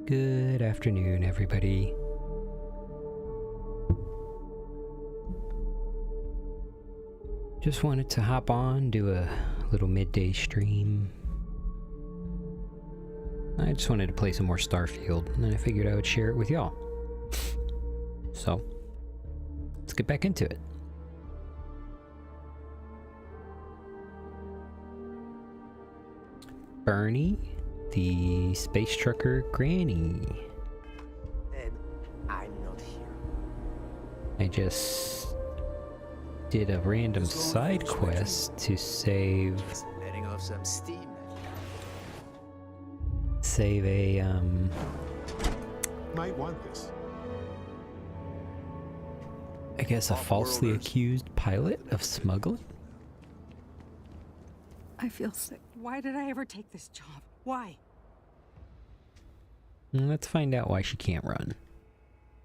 Good afternoon, everybody. Just wanted to hop on, do a little midday stream. I just wanted to play some more Starfield, and I figured I would share it with y'all. So, let's get back into it. Bernie, the space trucker Granny. I'm not here. I just did a random side quest to save Just letting off some steam. a Might want this. I guess a falsely Off-worlders. accused pilot of smuggling. I feel sick. Why did I ever take this job? Why? Let's find out why she can't run.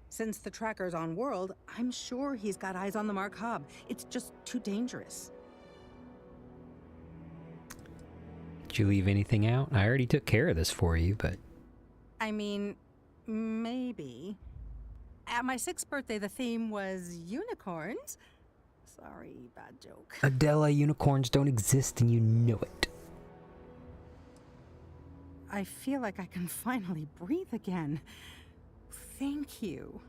Since the tracker's on world, I'm sure he's got eyes on the Mark Hub. It's just too dangerous. Did you leave anything out? I already took care of this for you, but I mean, maybe. At my 6th birthday, the theme was unicorns. Sorry, bad joke. Adela, unicorns don't exist and you know it. I feel like I can finally breathe again. Thank you.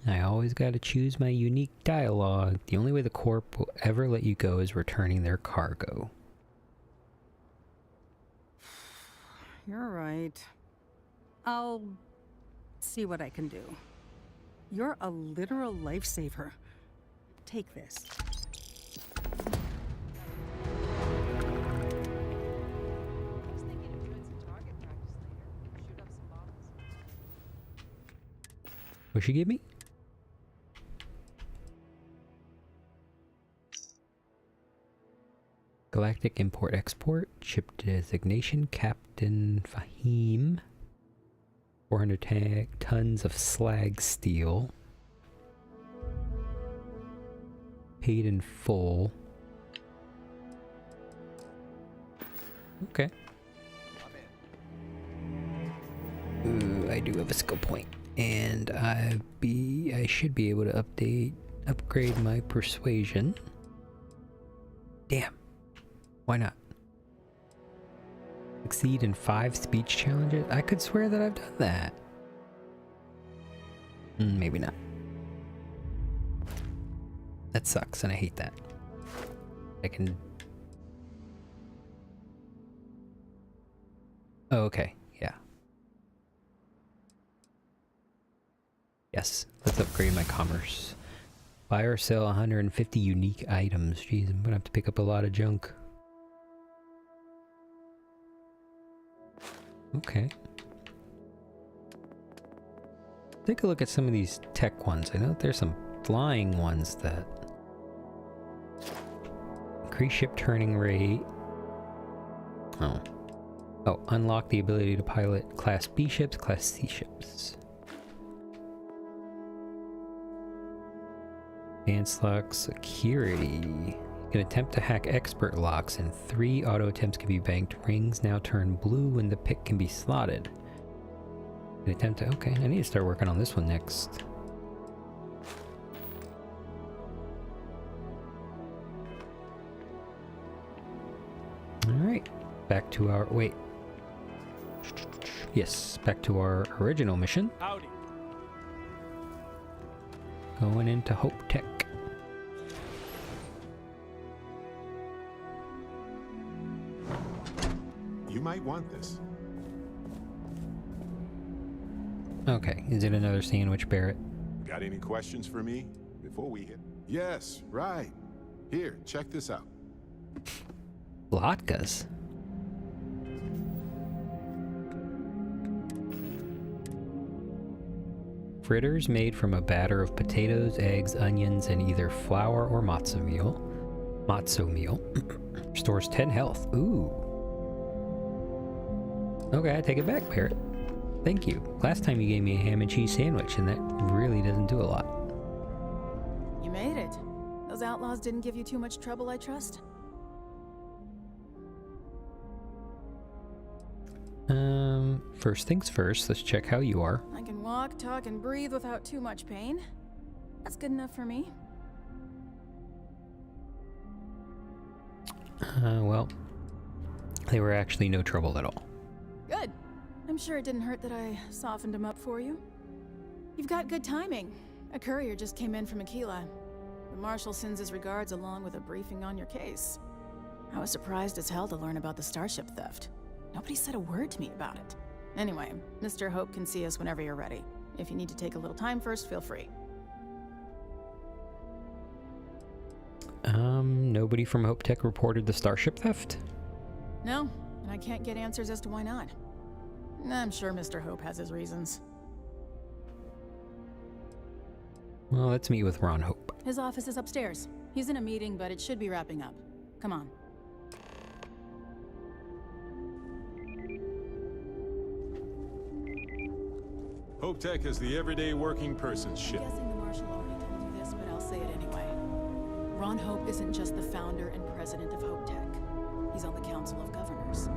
I always gotta choose my unique dialogue. The only way the Corp will ever let you go is returning their cargo. You're right. I'll see what I can do. You're a literal lifesaver. Take this. What'd she give me? Galactic Import-Export, ship designation, Captain Fahim. 400 tons of slag steel. Paid in full. Okay. Ooh, I do have a skill point. And I should be able to upgrade my persuasion. Damn. Why not? Succeed in 5 speech challenges? I could swear that I've done that. Maybe not. That sucks, and I hate that. I can... Oh, okay. Yeah. Yes. Let's upgrade my commerce. Buy or sell 150 unique items. Jeez, I'm gonna have to pick up a lot of junk. Okay. Take a look at some of these tech ones. I know that there's some flying ones that increase ship turning rate. Oh, unlock the ability to pilot Class B ships, Class C ships. Advanced lock security. You can attempt to hack expert locks, and 3 auto attempts can be banked. Rings now turn blue when the pick can be slotted. You can attempt to... Okay, I need to start working on this one next. Alright, back to our... Wait. Yes, back to our original mission. Howdy. Going into Hope Tech. You might want this. Okay, is it another sandwich, Barrett? Got any questions for me before we hit? Yes, right. Here, check this out. Latkes. Fritters made from a batter of potatoes, eggs, onions, and either flour or matzo meal. Matzo meal. Restores 10 health. Ooh. Okay, I take it back, Barrett. Thank you. Last time you gave me a ham and cheese sandwich, and that really doesn't do a lot. You made it. Those outlaws didn't give you too much trouble, I trust? First things first, let's check how you are. I can walk, talk, and breathe without too much pain. That's good enough for me. Well, they were actually no trouble at all. Good. I'm sure it didn't hurt that I softened him up for you. You've got good timing. A courier just came in from Aquila. The Marshal sends his regards along with a briefing on your case. I was surprised as hell to learn about the starship theft. Nobody said a word to me about it. Anyway, Mr. Hope can see us whenever you're ready. If you need to take a little time first, feel free. Nobody from Hope Tech reported the starship theft? No, and I can't get answers as to why not. I'm sure Mr. Hope has his reasons. Well, let's meet with Ron Hope. His office is upstairs. He's in a meeting, but it should be wrapping up. Come on. Hope Tech is the everyday working person's ship. I'm guessing the Marshal already told you this, but I'll say it anyway. Ron Hope isn't just the founder and president of Hope Tech. He's on the Council of Governors.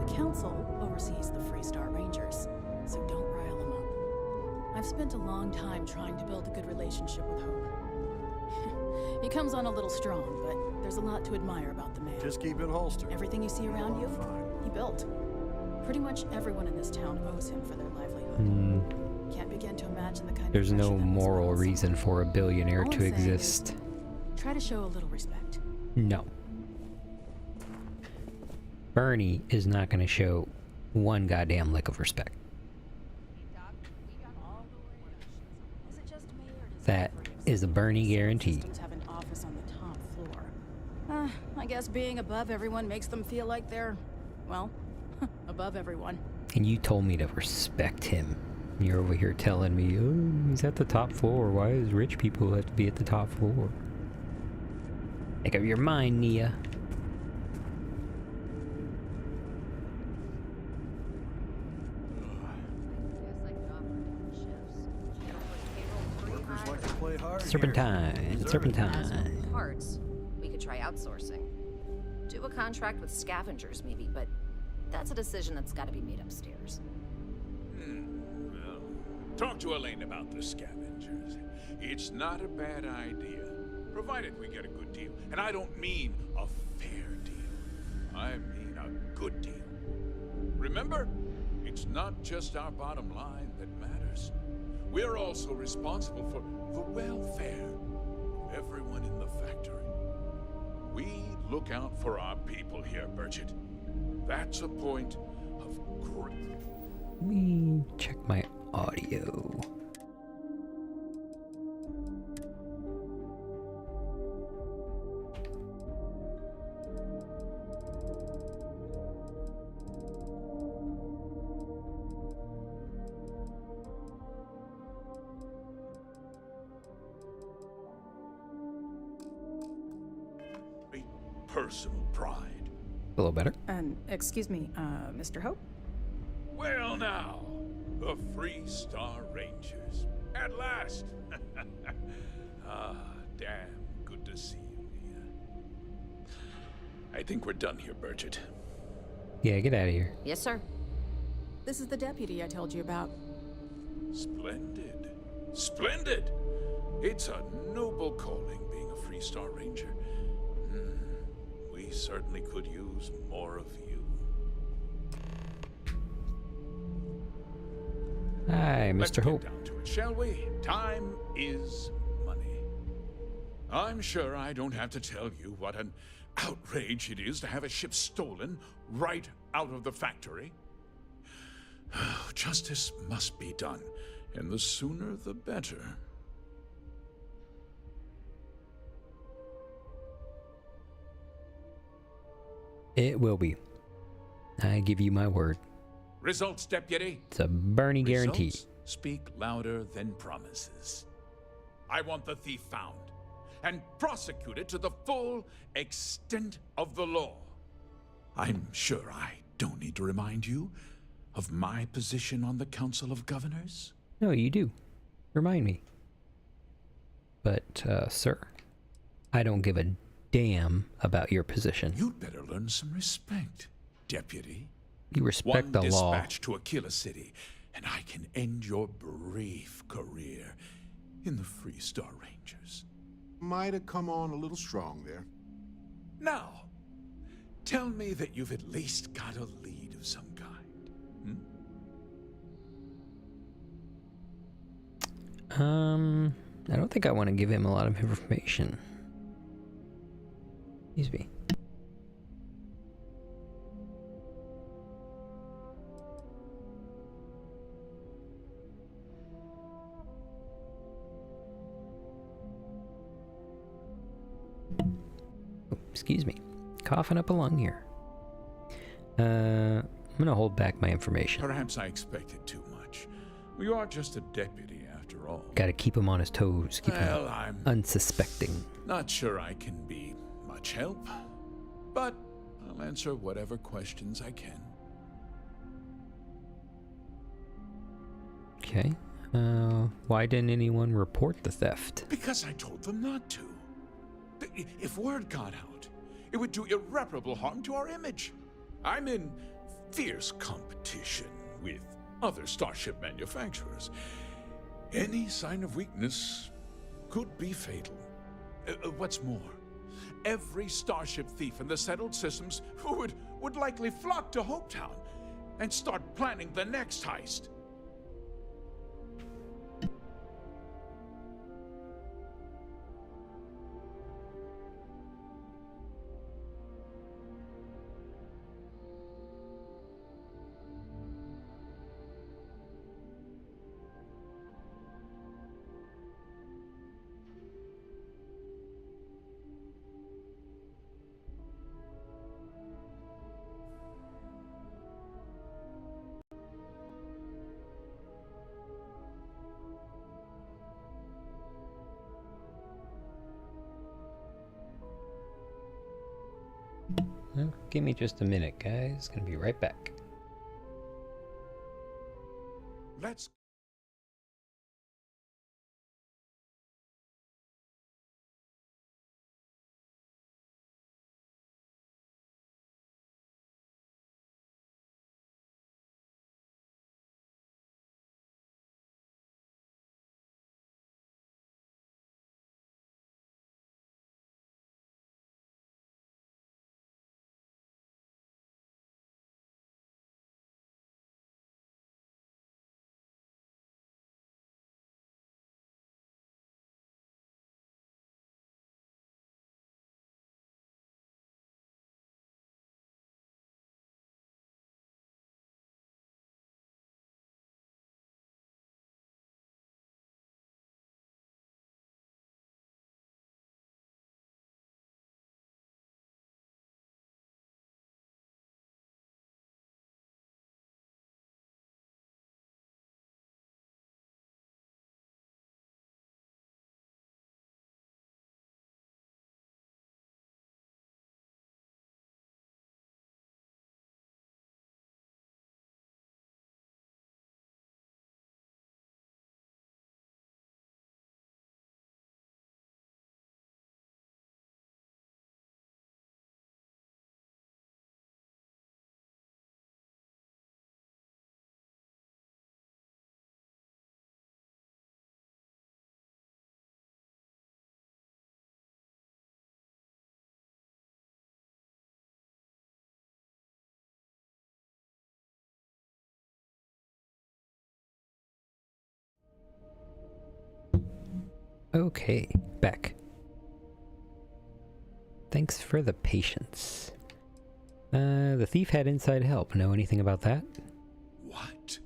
The Council oversees the Freestar Rangers, so don't rile him up. I've spent a long time trying to build a good relationship with Hope. He comes on a little strong, but there's a lot to admire about the man. Just keep it holstered. Everything you see around you, he built. Pretty much everyone in this town owes him for their livelihood. Can't begin to imagine the kind There's of no pressure that must moral put on reason for a billionaire All to I'm saying is, exist. Try to show a little respect. No. Bernie is not going to show one goddamn lick of respect. That is a Bernie guarantee. Systems have an office on the top floor. I guess being above everyone makes them feel like they're, well, above everyone. And you told me to respect him. You're over here telling me, oh, he's at the top floor. Why does rich people have to be at the top floor? Make up your mind, Nia. Workers like to play hard. Serpentine, serpentine. Parts, we could try outsourcing. Do a contract with scavengers, maybe, but that's a decision that's got to be made upstairs. Well, talk to Elaine about the scavengers. It's not a bad idea, provided we get a good deal. And I don't mean a fair deal. I mean a good deal. Remember, it's not just our bottom line that matters. We're also responsible for the welfare of everyone in the factory. We look out for our people here, Bridget. That's a point of great... Let me check my audio. personal pride. A little better. Excuse me, Mr. Hope? Well now, the Freestar Rangers. At last! Ah, damn good to see you, Mia. I think we're done here, Bridget. Yeah, get out of here. Yes, sir. This is the deputy I told you about. Splendid. Splendid! It's a noble calling being a Freestar Ranger. We certainly could use more of you. Hi, Let's Mr. get Hope. down to it, shall we? Time is money. I'm sure I don't have to tell you what an outrage it is to have a ship stolen right out of the factory. Justice must be done, and the sooner the better. It will be. I give you my word. Results, Deputy. It's a Bernie guarantee. Results speak louder than promises. I want the thief found and prosecuted to the full extent of the law. I'm sure I don't need to remind you of my position on the Council of Governors. No, you do. Remind me. But, sir, I don't give a damn about your position. You'd better learn some respect, Deputy. You respect One the law. dispatch to Aquila City, and I can end your brief career in the Freestar Rangers. Might have come on a little strong there. Now, tell me that you've at least got a lead of some kind. I don't think I want to give him a lot of information. Excuse me. Oh, excuse me. Coughing up a lung here. I'm gonna hold back my information. Perhaps I expected too much. You are just a deputy, after all. Gotta keep him on his toes. Keep Well, him I'm unsuspecting. not sure I can be much help, but I'll answer whatever questions I can. Okay. Why didn't anyone report the theft? Because I told them not to. If word got out, it would do irreparable harm to our image. I'm in fierce competition with other starship manufacturers. Any sign of weakness could be fatal. What's more, every starship thief in the settled systems would likely flock to Hopetown and start planning the next heist. Well, give me just a minute, guys. Gonna be right back. Let's Okay, back. Thanks for the patience. The thief had inside help. Know anything about that? What?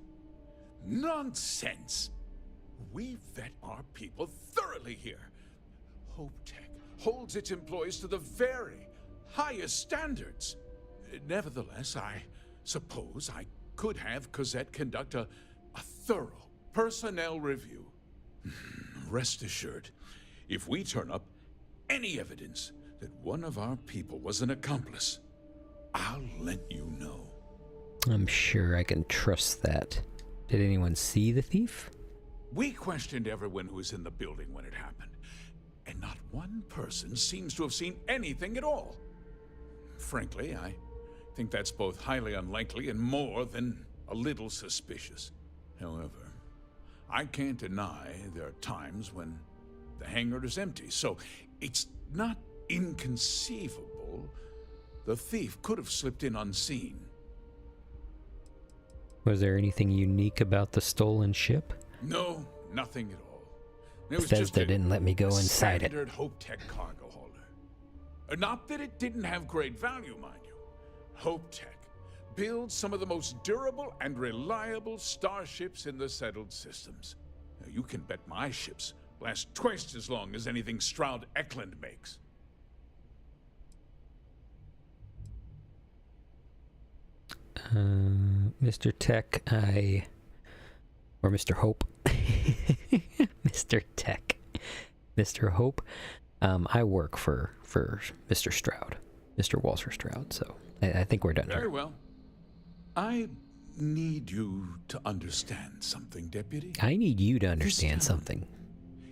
Nonsense! We vet our people thoroughly here. HopeTech holds its employees to the very highest standards. Nevertheless, I suppose I could have Cosette conduct a thorough personnel review. Rest assured, if we turn up any evidence that one of our people was an accomplice, I'll let you know. I'm sure I can trust that. Did anyone see the thief? We questioned everyone who was in the building when it happened, and not one person seems to have seen anything at all. Frankly, I think that's both highly unlikely and more than a little suspicious. However, I can't deny there are times when the hangar is empty, so it's not inconceivable the thief could have slipped in unseen. Was there anything unique about the stolen ship? No, nothing at all. It was Bethesda just a didn't let me go inside it. standard HopeTech cargo holder. Not that it didn't have great value, mind you. HopeTech builds some of the most durable and reliable starships in the settled systems. Now, you can bet my ships last twice as long as anything Stroud Eklund makes. Mr. Tech, or Mr. Hope. Mr. Tech. Mr. Hope. I work for Mr. Stroud. Mr. Walter Stroud, so I think we're done Very here. well. I need you to understand something, Deputy. I need you to understand This town something.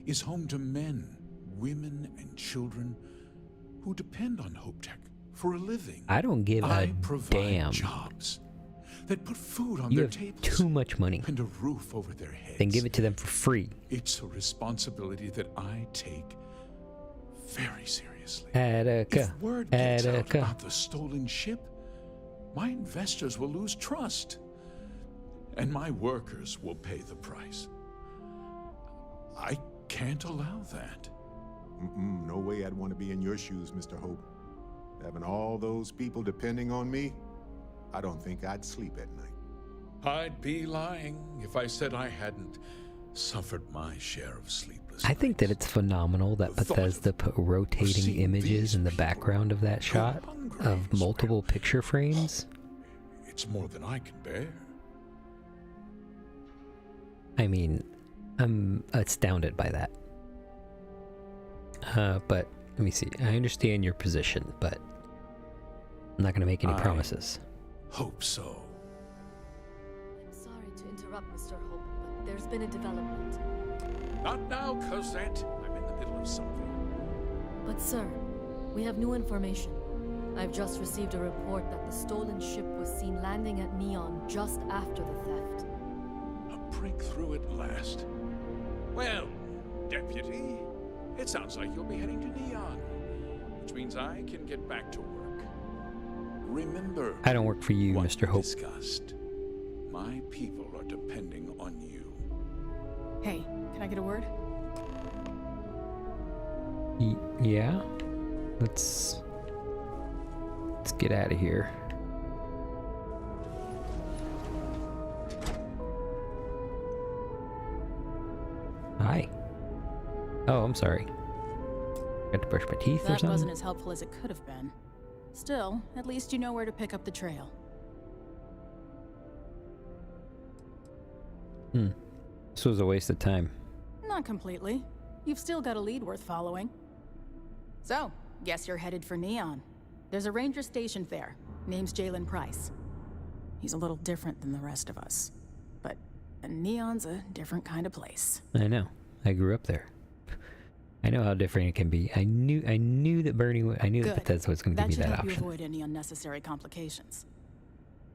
is home to men, women, and children who depend on HopeTech for a living. I don't give I a provide damn. jobs that put food on You their have tables too much money. and a roof over their heads. Then give it to them for free. It's a responsibility that I take very seriously. Attica. If word gets out Attica. about the stolen ship, my investors will lose trust, and my workers will pay the price. I can't allow that. No way I'd want to be in your shoes, Mr. Hope. Having all those people depending on me, I don't think I'd sleep at night. I'd be lying if I said I hadn't suffered my share of sleepless I think that nights. it's phenomenal that The thought Bethesda put rotating seeing images these in the people background of that go shot hungry of is multiple well, picture frames. It's more than I can bear. I mean, I'm astounded by that. But let me see. I understand your position, but I'm not going to make any I- promises. Hope so. I'm sorry to interrupt, Mr. Hope, but there's been a development. Not now, Cosette. I'm in the middle of something. But sir, we have new information. I've just received a report that the stolen ship was seen landing at Neon just after the theft. A breakthrough at last. Well, Deputy, it sounds like you'll be heading to Neon, which means I can get back to work. Remember, I don't work for you, what Mr. we Hope. discussed. My people are depending on you. Hey, can I get a word? Yeah? Let's get out of here. Hi. Oh, I'm sorry. Got to brush my teeth or That something? wasn't as helpful as it could have been. Still, at least you know where to pick up the trail. This was a waste of time. Not completely. You've still got a lead worth following. So, guess you're headed for Neon. There's a ranger stationed there. Name's Jalen Price. He's a little different than the rest of us. But Neon's a different kind of place. I know. I grew up there. I know how different it can be. I knew that Bernie. I knew that Good. Bethesda was going to That give me should that help you option. avoid any unnecessary complications.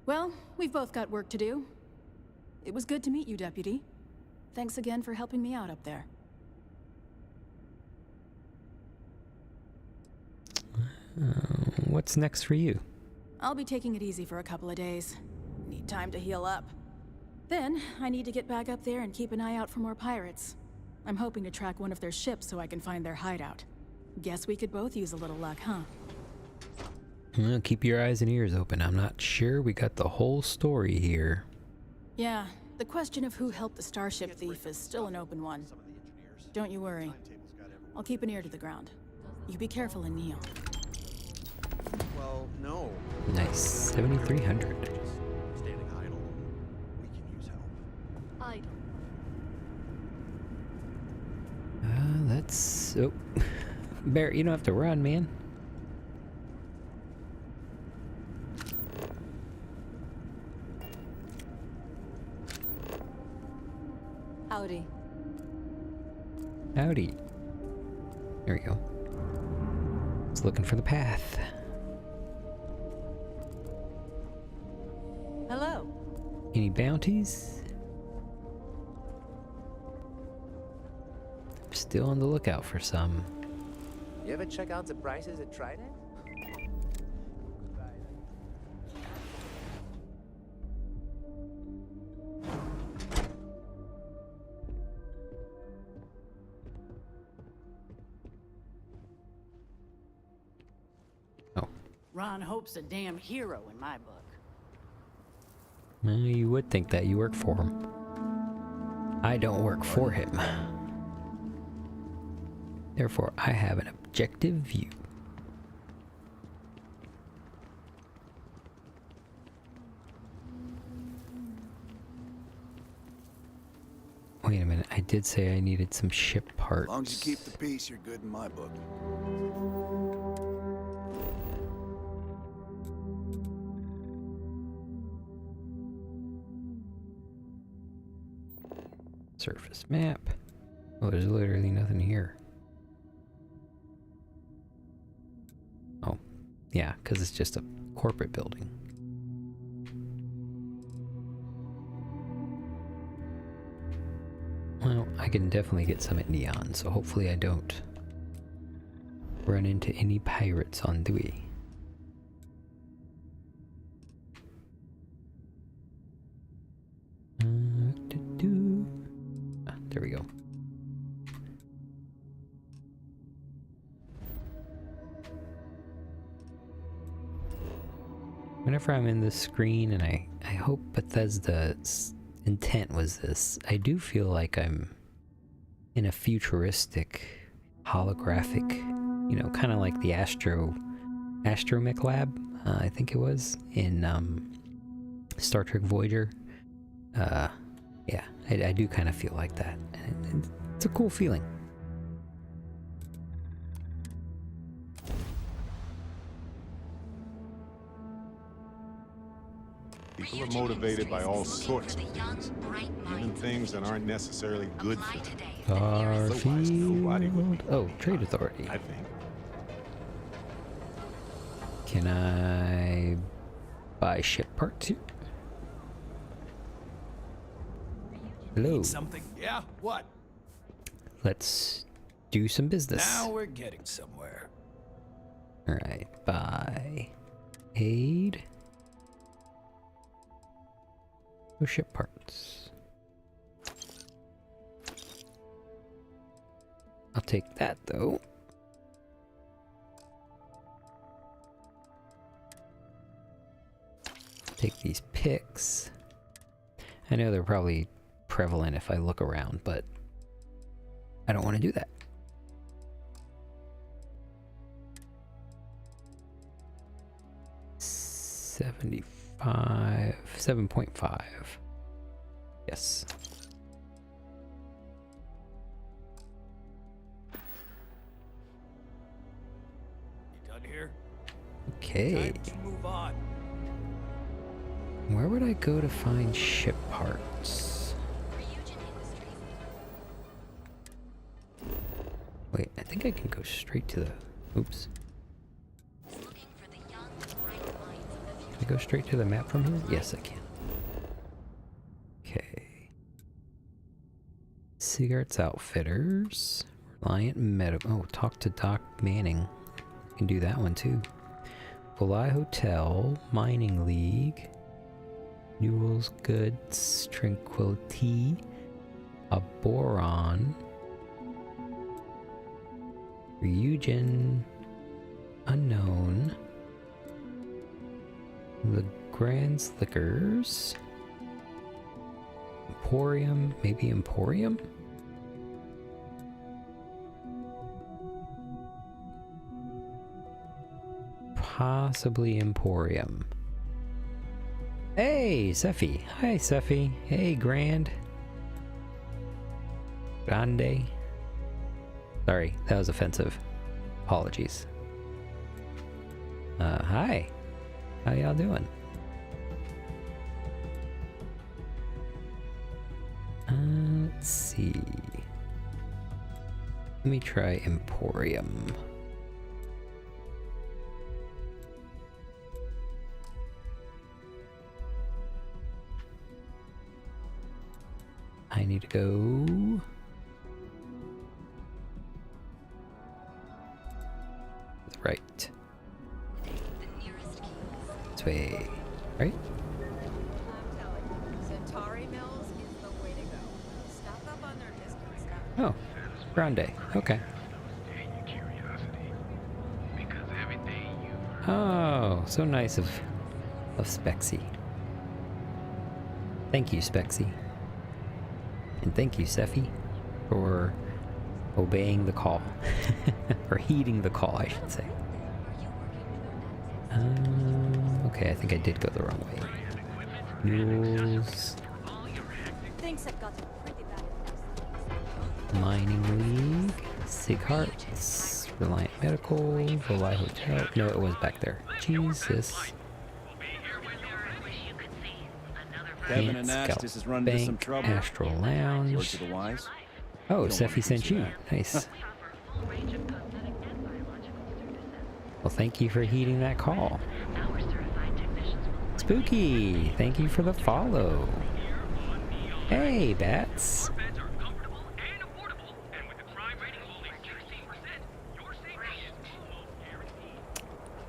Well, we've both got work to do. It was good to meet you, Deputy. Thanks again for helping me out up there. What's next for you? I'll be taking it easy for a couple of days. Need time to heal up. Then, I need to get back up there and keep an eye out for more pirates. I'm hoping to track one of their ships so I can find their hideout. Guess we could both use a little luck, huh? Well, keep your eyes and ears open. I'm not sure we got the whole story here. Yeah, the question of who helped the Starship thief is still an open one. Don't you worry. I'll keep an ear to the ground. You be careful in Neon. Well, no. Nice. 7,300. Standing idle. We can use help. Idle. Let's... Oh. Barrett, you don't have to run, man. Howdy. Howdy. There we go. It's looking for the path. Hello. Any bounties? Still on the lookout for some. You ever check out the prices at Trident? Ron Hope's a damn hero in my book. Well, you would think that you work for him. I don't work for him. Therefore, I have an objective view. Wait a minute, I did say I needed some ship parts. As long as you keep the peace, you're good in my book. Surface map. Oh, there's literally nothing here. Oh, yeah, because it's just a corporate building. Well, I can definitely get some at Neon, so hopefully I don't run into any pirates on the way. There we go. Whenever I'm in this screen, and I hope Bethesda's intent was this, I do feel like I'm in a futuristic, holographic, you know, kind of like the Astromech Lab, I think it was, in Star Trek Voyager. Yeah, I do kind of feel like that. And it's a cool feeling. People are motivated by all sorts of things, even things that aren't necessarily good for them. Otherwise, nobody would be. Oh, Trade Authority. I think. Can I buy ship parts here? Hello. Something? Yeah? What? Let's do some business. Now we're getting somewhere. Alright, buy aid. Go ship parts. I'll take that though. Take these picks. I know they're probably prevalent if I look around, but I don't want to do that. $75, 7.5. Yes. You done here? Okay. Time to move on. Where would I go to find ship parts? Wait, I think I can go straight to the... Oops. Can I go straight to the map from here? Yes, I can. Okay. Cigarettes Outfitters. Reliant Medical. Oh, talk to Doc Manning. Can do that one too. Volai Hotel. Mining League. Newell's Goods. Tranquility. A Boron. Ryujin. Unknown. The Grand's Liquors. Emporium. Maybe Emporium? Possibly Emporium. Hey, Sephi. Hi, Sephi. Hey, Grande. Sorry, that was offensive. Apologies. Hi. How y'all doing? Let's see. Let me try Emporium. I need to go. Right. This way. Right? I'm telling you, Centauri Mills is the way to go. Stock up on their discount stuff. Oh. Grande. Okay. Oh, so nice of Spexy. Thank you, Spexy. And thank you, Sephi, for obeying the call. Or heeding the call, I should say. Okay, I think I did go the wrong way. Mules. Things have gotten pretty bad. Mining League. Sigharts. Reliant Medical. Volai Hotel. No, it was back there. Jesus. Kevin Ant and Scout Nash, this is running into some Bank, trouble. Astral Word Lounge. to the wise. Oh, You don't Sephi want sent to you. that. Nice. Well, thank you for heeding that call. Spooky, thank you for the follow. Hey, Bats.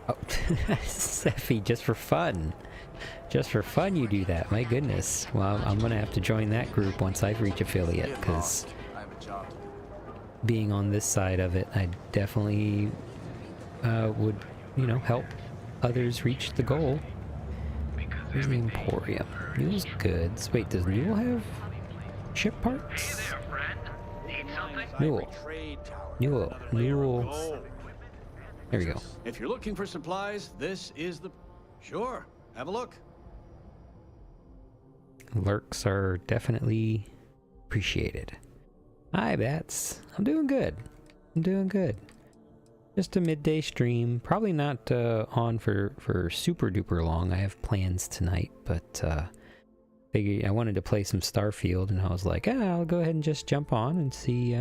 Oh, Sephi, just for fun. Just for fun you do that, my goodness. Well, I'm gonna have to join that group once I reach affiliate, because I have a job to do. being on this side of it, I definitely would, you know, help others reach the goal. Here's the Emporium. Mule's goods. Wait, does Mule have ship parts? Mule. Mule. Mule. There we go. If you're looking for supplies, this is the... Sure, have a look. Lurks are definitely appreciated. Hi, Bats. I'm doing good. I'm doing good. Just a midday stream. Probably not on for super duper long. I have plans tonight, but figured I wanted to play some Starfield, and I was like, I'll go ahead and just jump on and see.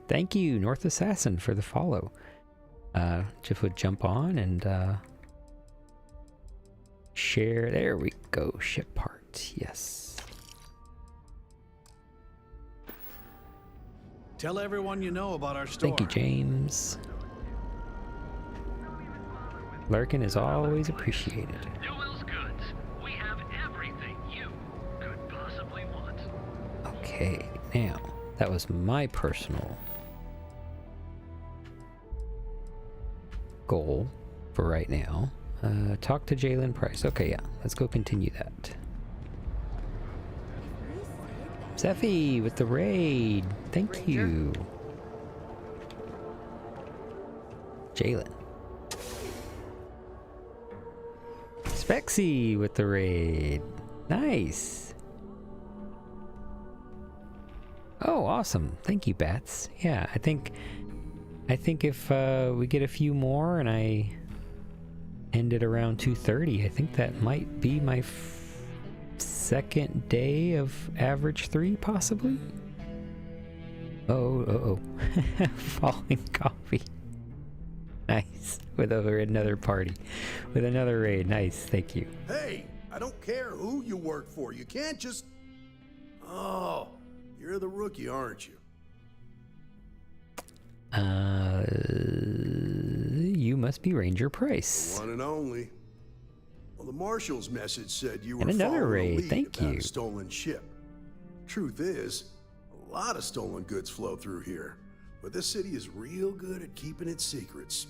Thank you, North Assassin, for the follow. Just would jump on and share. There we go. Ship parts. Yes. Tell everyone you know about our store. Thank you, James. Lurkin is always appreciated. Newell's Goods. We have everything you could possibly want. Okay, now, that was my personal goal for right now. Talk to Jalen Price. Okay, yeah, let's go continue that. Sephi with the raid. Thank you. Jalen. Spexy with the raid. Nice. Oh, awesome. Thank you, Bats. Yeah, I think if we get a few more and I end it around 2:30, I think that might be my second day of average 3, possibly. Oh. Falling coffee. Nice. With another party. With another raid. Nice. Thank you. Hey, I don't care who you work for. You can't just... Oh, you're the rookie, aren't you? You must be Ranger Price. One and only. Well, the Marshal's message said you were And another following a raid, lead thank about you. a stolen ship. Truth is, a lot of stolen goods flow through here, but this city is real good at keeping its secrets,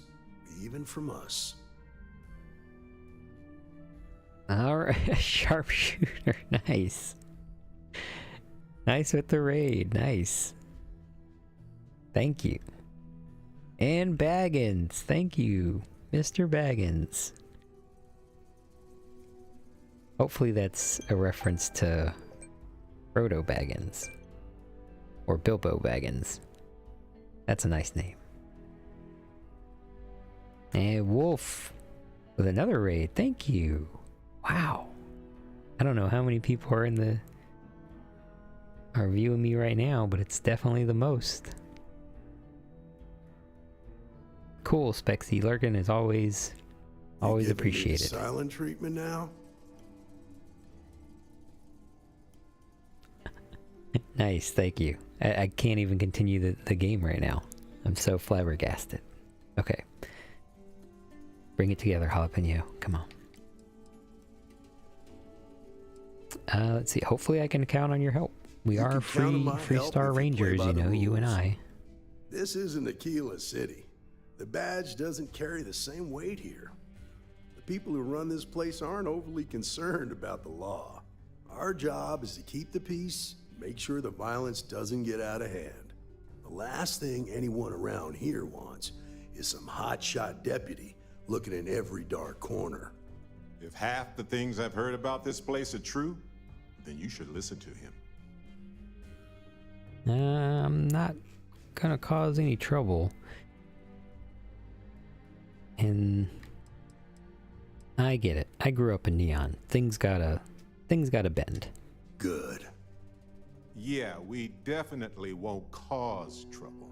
even from us. Alright, sharpshooter. Nice. Nice with the raid. Nice. Thank you. And Baggins. Thank you, Mr. Baggins. Hopefully that's a reference to Frodo Baggins. Or Bilbo Baggins. That's a nice name. And Wolf with another raid. Thank you. Wow. I don't know how many people are are viewing me right now, but it's definitely the most. Cool, Spexy. Lurkin is always You giving me appreciated. silent treatment now? Nice, thank you. I can't even continue the game right now. I'm so flabbergasted. Okay. Bring it together, Jalapeno. Come on. Let's see. Hopefully I can count on your help. We You are can count on my free help Star if you play Rangers, by you the know, you and rules. I. This isn't Aquila City. The badge doesn't carry the same weight here. The people who run this place aren't overly concerned about the law. Our job is to keep the peace, make sure the violence doesn't get out of hand. The last thing anyone around here wants is some hotshot deputy looking in every dark corner. If half the things I've heard about this place are true, then you should listen to him. I'm not gonna cause any trouble. And I get it. I grew up in Neon. Things gotta bend. Good. Yeah, we definitely won't cause trouble.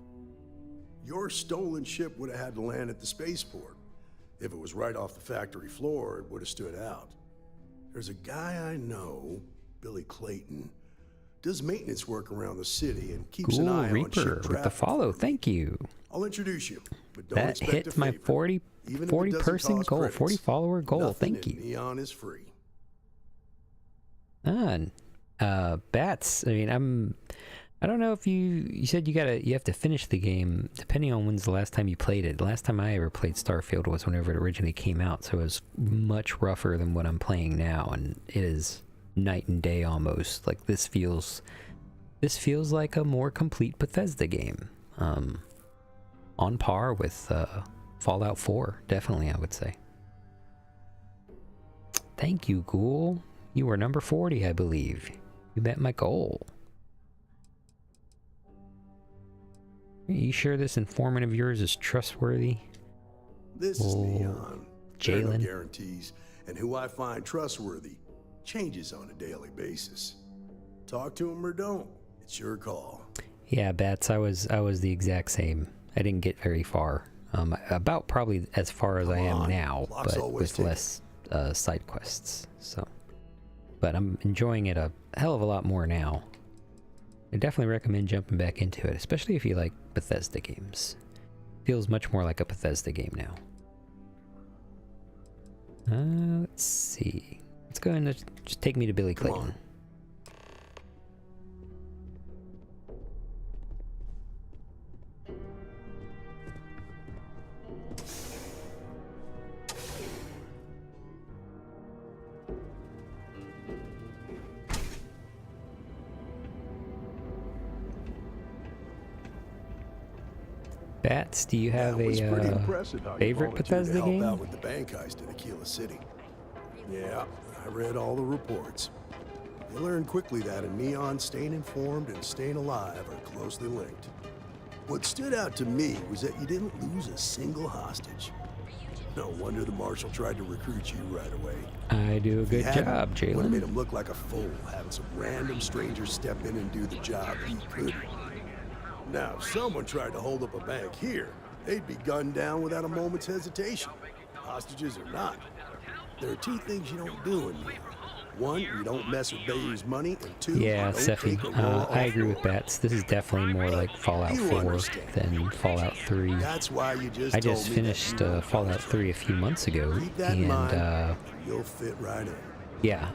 Your stolen ship would have had to land at the spaceport. If it was right off the factory floor, it would have stood out. There's a guy I know, Billy Clayton, does maintenance work around the city and keeps an Ghoul eye on Reaper ship with the traffic. follow. Thank you. I'll introduce you, but don't That expect hits a my favor. 40 Even if it 40 doesn't person cost goal, credits. 40 follower goal. Nothing Thank in you. Neon is free. Bats. I mean, I don't know if you said you have to finish the game depending on when's the last time you played it. The last time I ever played Starfield was whenever it originally came out, so it was much rougher than what I'm playing now, and it is night and day almost. Like this feels like a more complete Bethesda game. On par with Fallout 4, definitely, I would say. Thank you, Ghoul. You were number 40, I believe. You met my goal. Are you sure this informant of yours is trustworthy? This is Neon. There are no Jalen. guarantees, and who I find trustworthy changes on a daily basis. Talk to him or don't. It's your call. Yeah, Bats, I was the exact same. I didn't get very far. About probably as far as I am now, Clock's but always with ticking. less side quests. So, but I'm enjoying it a hell of a lot more now. I definitely recommend jumping back into it, especially if you like Bethesda games. Feels much more like a Bethesda game now. Let's see. Let's go and just take me to Billy Come Clayton. on. Bats, do you have That was pretty a impressive how you favorite volunteered Bethesda to help game? out with the bank heist in Aquila City. Yeah, I read all the reports. You learn quickly that in Neon, staying informed and staying alive are closely linked. What stood out to me was that you didn't lose a single hostage. No wonder the marshal tried to recruit you right away. I do a If he good hadn't, job, Would have Jalen. made him look like a fool, having some random stranger step in and do the job he couldn't. Now, if someone tried to hold up a bank here, they'd be gunned down without a moment's hesitation. Hostages or not. There are two things you don't do in Neon. One, you don't mess with Bayou's money, and two, Yeah, you don't Seffi, take a raw I agree with offload. Bats. This is definitely more like Fallout You 4 understand. than Fallout 3. That's why you just I told just me finished that you were Fallout 3 a few months ago, Keep that in mind, and and you'll fit right in. yeah,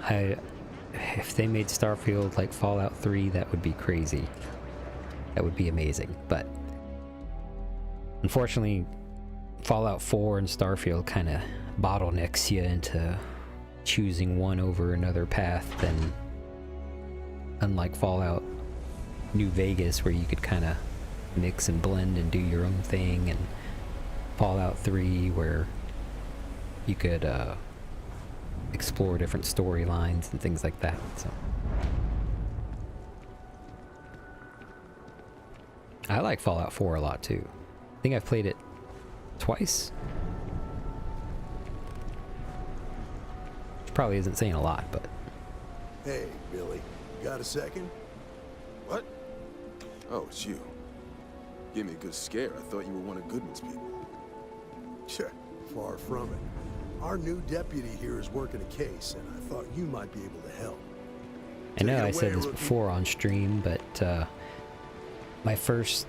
if they made Starfield like Fallout 3, that would be crazy. That would be amazing, but unfortunately, Fallout 4 and Starfield kind of bottlenecks you into choosing one over another path. Then, unlike Fallout New Vegas, where you could kind of mix and blend and do your own thing, and Fallout 3, where you could explore different storylines and things like that. So I like Fallout 4 a lot too. I think I've played it twice. Which probably isn't saying a lot, but Hey, Billy, got a second? What? Oh, it's you. Gave me a good scare. I thought you were one of Goodman's people. Sure, far from it. Our new deputy here is working a case, and I thought you might be able to help. I know I said this before on stream, but my first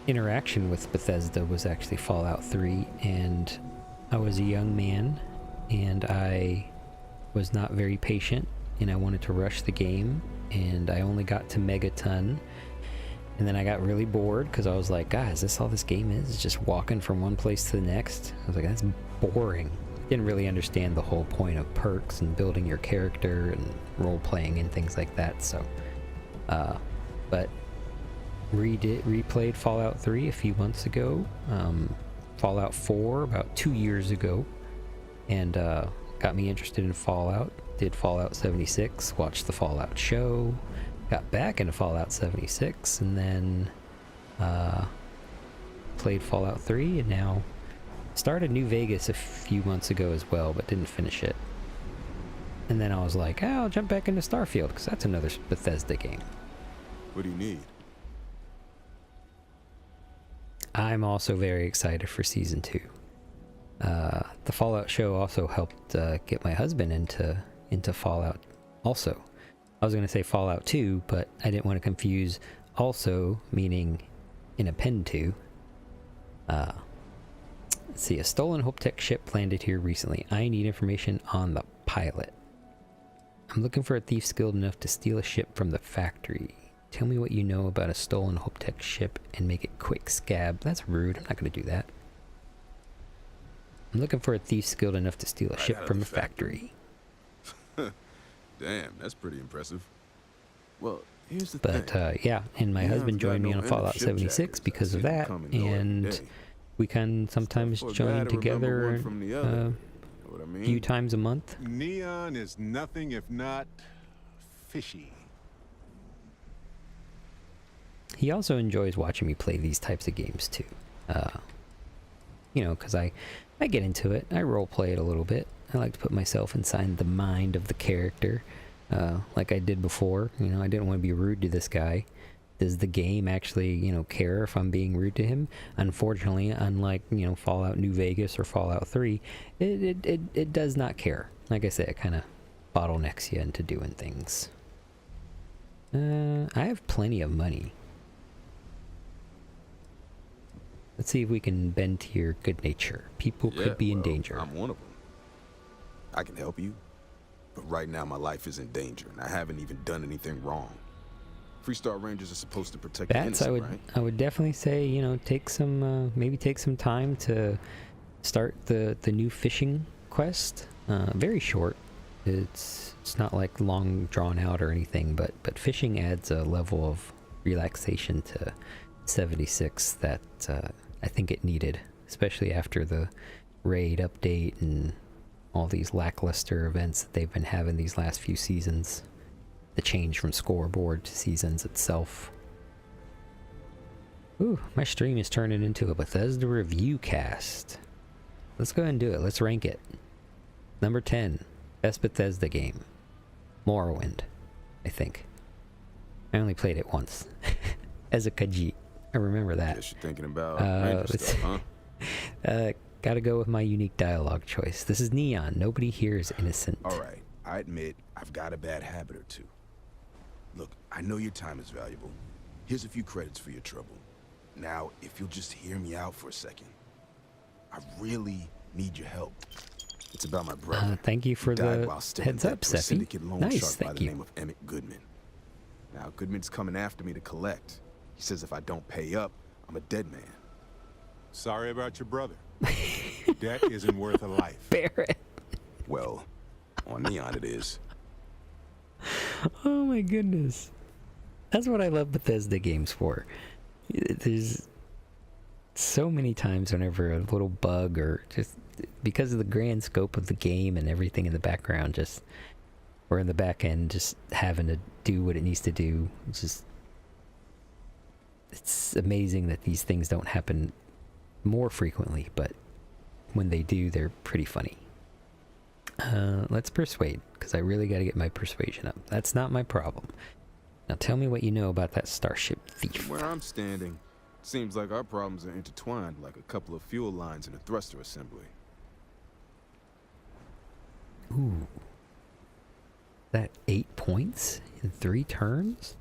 interaction with Bethesda was actually Fallout 3, and I was a young man, and I was not very patient, and I wanted to rush the game, and I only got to Megaton, and then I got really bored because I was like, God, is this all this game is? It's just walking from one place to the next? I was like, that's boring. Didn't really understand the whole point of perks and building your character and role-playing and things like that, so but replayed Fallout 3 a few months ago, Fallout 4 about 2 years ago, and got me interested in Fallout. Did Fallout 76, watched the Fallout show, got back into Fallout 76, and then played Fallout 3, and now started New Vegas a few months ago as well, but didn't finish it. And then I was like, I'll jump back into Starfield, because that's another Bethesda game. What do you need? I'm also very excited for Season 2. The Fallout show also helped get my husband into Fallout also. I was going to say Fallout 2, but I didn't want to confuse also meaning in a pen to. Let's see, a stolen HopeTech ship landed here recently. I need information on the pilot. I'm looking for a thief skilled enough to steal a ship from the factory. Tell me what you know about a stolen HopeTech ship and make it quick, Scab. That's rude. I'm not going to do that. I'm looking for a thief skilled enough to steal a ship from a factory. Damn, that's pretty impressive. Well, here's the thing. But yeah, and my husband joined me on Fallout 76 because of that, and we can sometimes join together a few times a month. Neon is nothing if not fishy. He also enjoys watching me play these types of games too. You know, because I get into it. I role play it a little bit. I like to put myself inside the mind of the character, like I did before. You know, I didn't want to be rude to this guy. Does the game actually, you know, care if I'm being rude to him? Unfortunately, unlike, you know, Fallout New Vegas or Fallout 3, it does not care. Like I said, it kind of bottlenecks you into doing things. I have plenty of money. Let's see if we can bend to your good nature. People could be in danger. I'm one of them. I can help you, but right now my life is in danger, and I haven't even done anything wrong. Freestar Rangers are supposed to protect the innocent, right? I would definitely say, you know, take some, maybe take some time to start the new fishing quest. Very short. It's not like long drawn out or anything, but fishing adds a level of relaxation to 76 that I think it needed, especially after the raid update and all these lackluster events that they've been having these last few seasons. The change from scoreboard to seasons itself. Ooh, my stream is turning into a Bethesda review cast. Let's go ahead and do it. Let's rank it. Number 10, best Bethesda game. Morrowind, I think. I only played it once. As a Khajiit. I remember that. Guess you're thinking about Ranger stuff, huh? Gotta go with my unique dialogue choice. This is Neon. Nobody here is innocent. Alright, I admit I've got a bad habit or two. Look, I know your time is valuable. Here's a few credits for your trouble. Now, if you'll just hear me out for a second. I really need your help. It's about my brother. Thank you for the heads up, Sephi. Nice, thank you. By the name of Emmett Goodman. Now, Goodman's coming after me to collect. He says if I don't pay up, I'm a dead man. Sorry about your brother. Debt isn't worth a life. Barrett. Well, on Neon it is. Oh my goodness. That's what I love Bethesda games for. There's so many times whenever a little bug or just because of the grand scope of the game and everything in the background, just or in the back end, just having to do what it needs to do. It's amazing that these things don't happen more frequently, but when they do, they're pretty funny. Let's persuade, because I really got to get my persuasion up. That's not my problem. Now tell me what you know about that starship thief. Where I'm standing, seems like our problems are intertwined like a couple of fuel lines in a thruster assembly. Ooh. That 8 points? in 3 turns?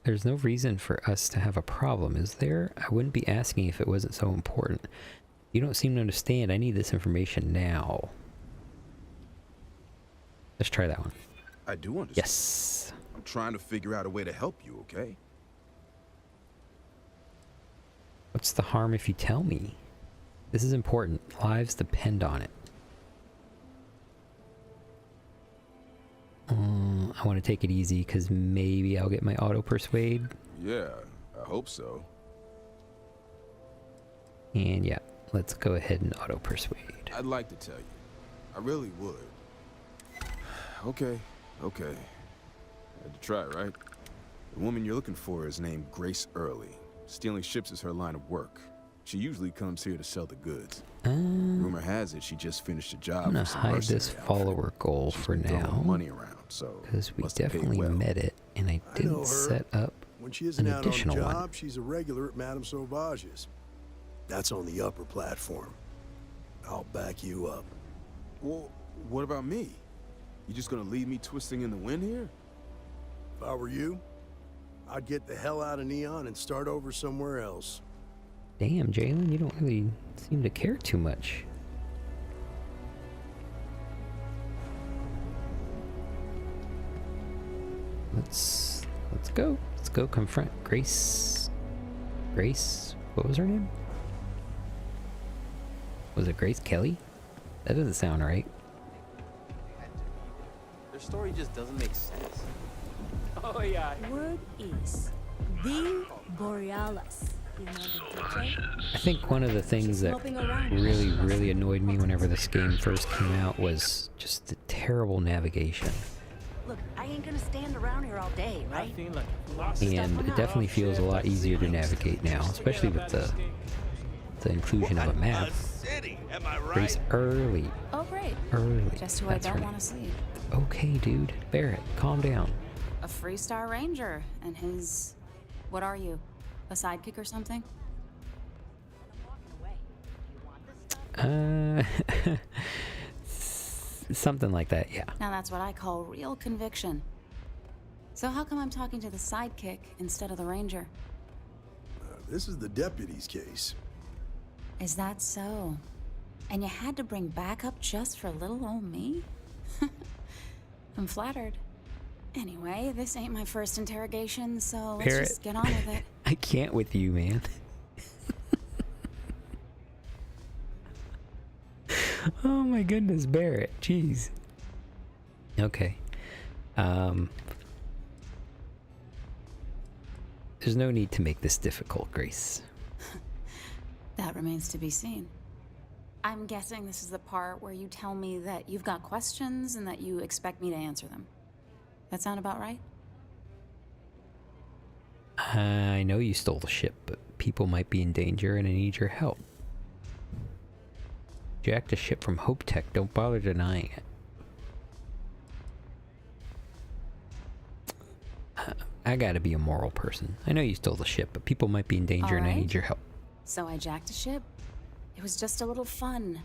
There's no reason for us to have a problem, is there? I wouldn't be asking if it wasn't so important. You don't seem to understand. I need this information now. Let's try that one. I do understand. Yes. I'm trying to figure out a way to help you, okay? What's the harm if you tell me? This is important. Lives depend on it. I want to take it easy because maybe I'll get my auto persuade. Yeah, I hope so. And yeah, let's go ahead and auto persuade. I'd like to tell you. I really would. Okay. Had to try, right? The woman you're looking for is named Grace Early. Stealing ships is her line of work. She usually comes here to sell the goods. Rumor has it she just finished a job. I'm gonna hide this follower goal for now, money around, so because we definitely met it, and I didn't set up when she isn't an out on the additional job, one. she's a regular at Madame Sauvage's. That's on the upper platform. I'll back you up. Well, what about me? You just gonna leave me twisting in the wind here? If I were you, I'd get the hell out of Neon and start over somewhere else. Damn, Jalen, you don't really seem to care too much. Let's go. Let's go confront Grace. Grace, what was her name? Was it Grace Kelly? That doesn't sound right. Their story just doesn't make sense. Oh, yeah. Word is the Borealis. You know the DJ? I think one of the things that really annoyed me whenever this game first came out was just the terrible navigation. Look, I ain't gonna stand around here all day, right? And it definitely feels a lot easier to navigate now, especially with the inclusion of a map. Grace Early. Oh, great. Early. Just who I That's don't her want to see. Okay, dude. Barrett, calm down. A Freestar Ranger and his... What are you? A sidekick or something? Something like that, yeah. Now that's what I call real conviction. So how come I'm talking to the sidekick instead of the ranger? This is the deputy's case. Is that so? And you had to bring backup just for little old me? I'm flattered. Anyway, this ain't my first interrogation, so let's Barrett, just get on with it. I can't with you, man. Oh my goodness, Barrett. Jeez. Okay. There's no need to make this difficult, Grace. That remains to be seen. I'm guessing this is the part where you tell me that you've got questions and that you expect me to answer them. That sound about right? I know you stole the ship, but people might be in danger and I need your help. Jacked a ship from Hope Tech. Don't bother denying it. I gotta be a moral person. I know you stole the ship, but people might be in danger and I need your help. So I jacked a ship. It was just a little fun.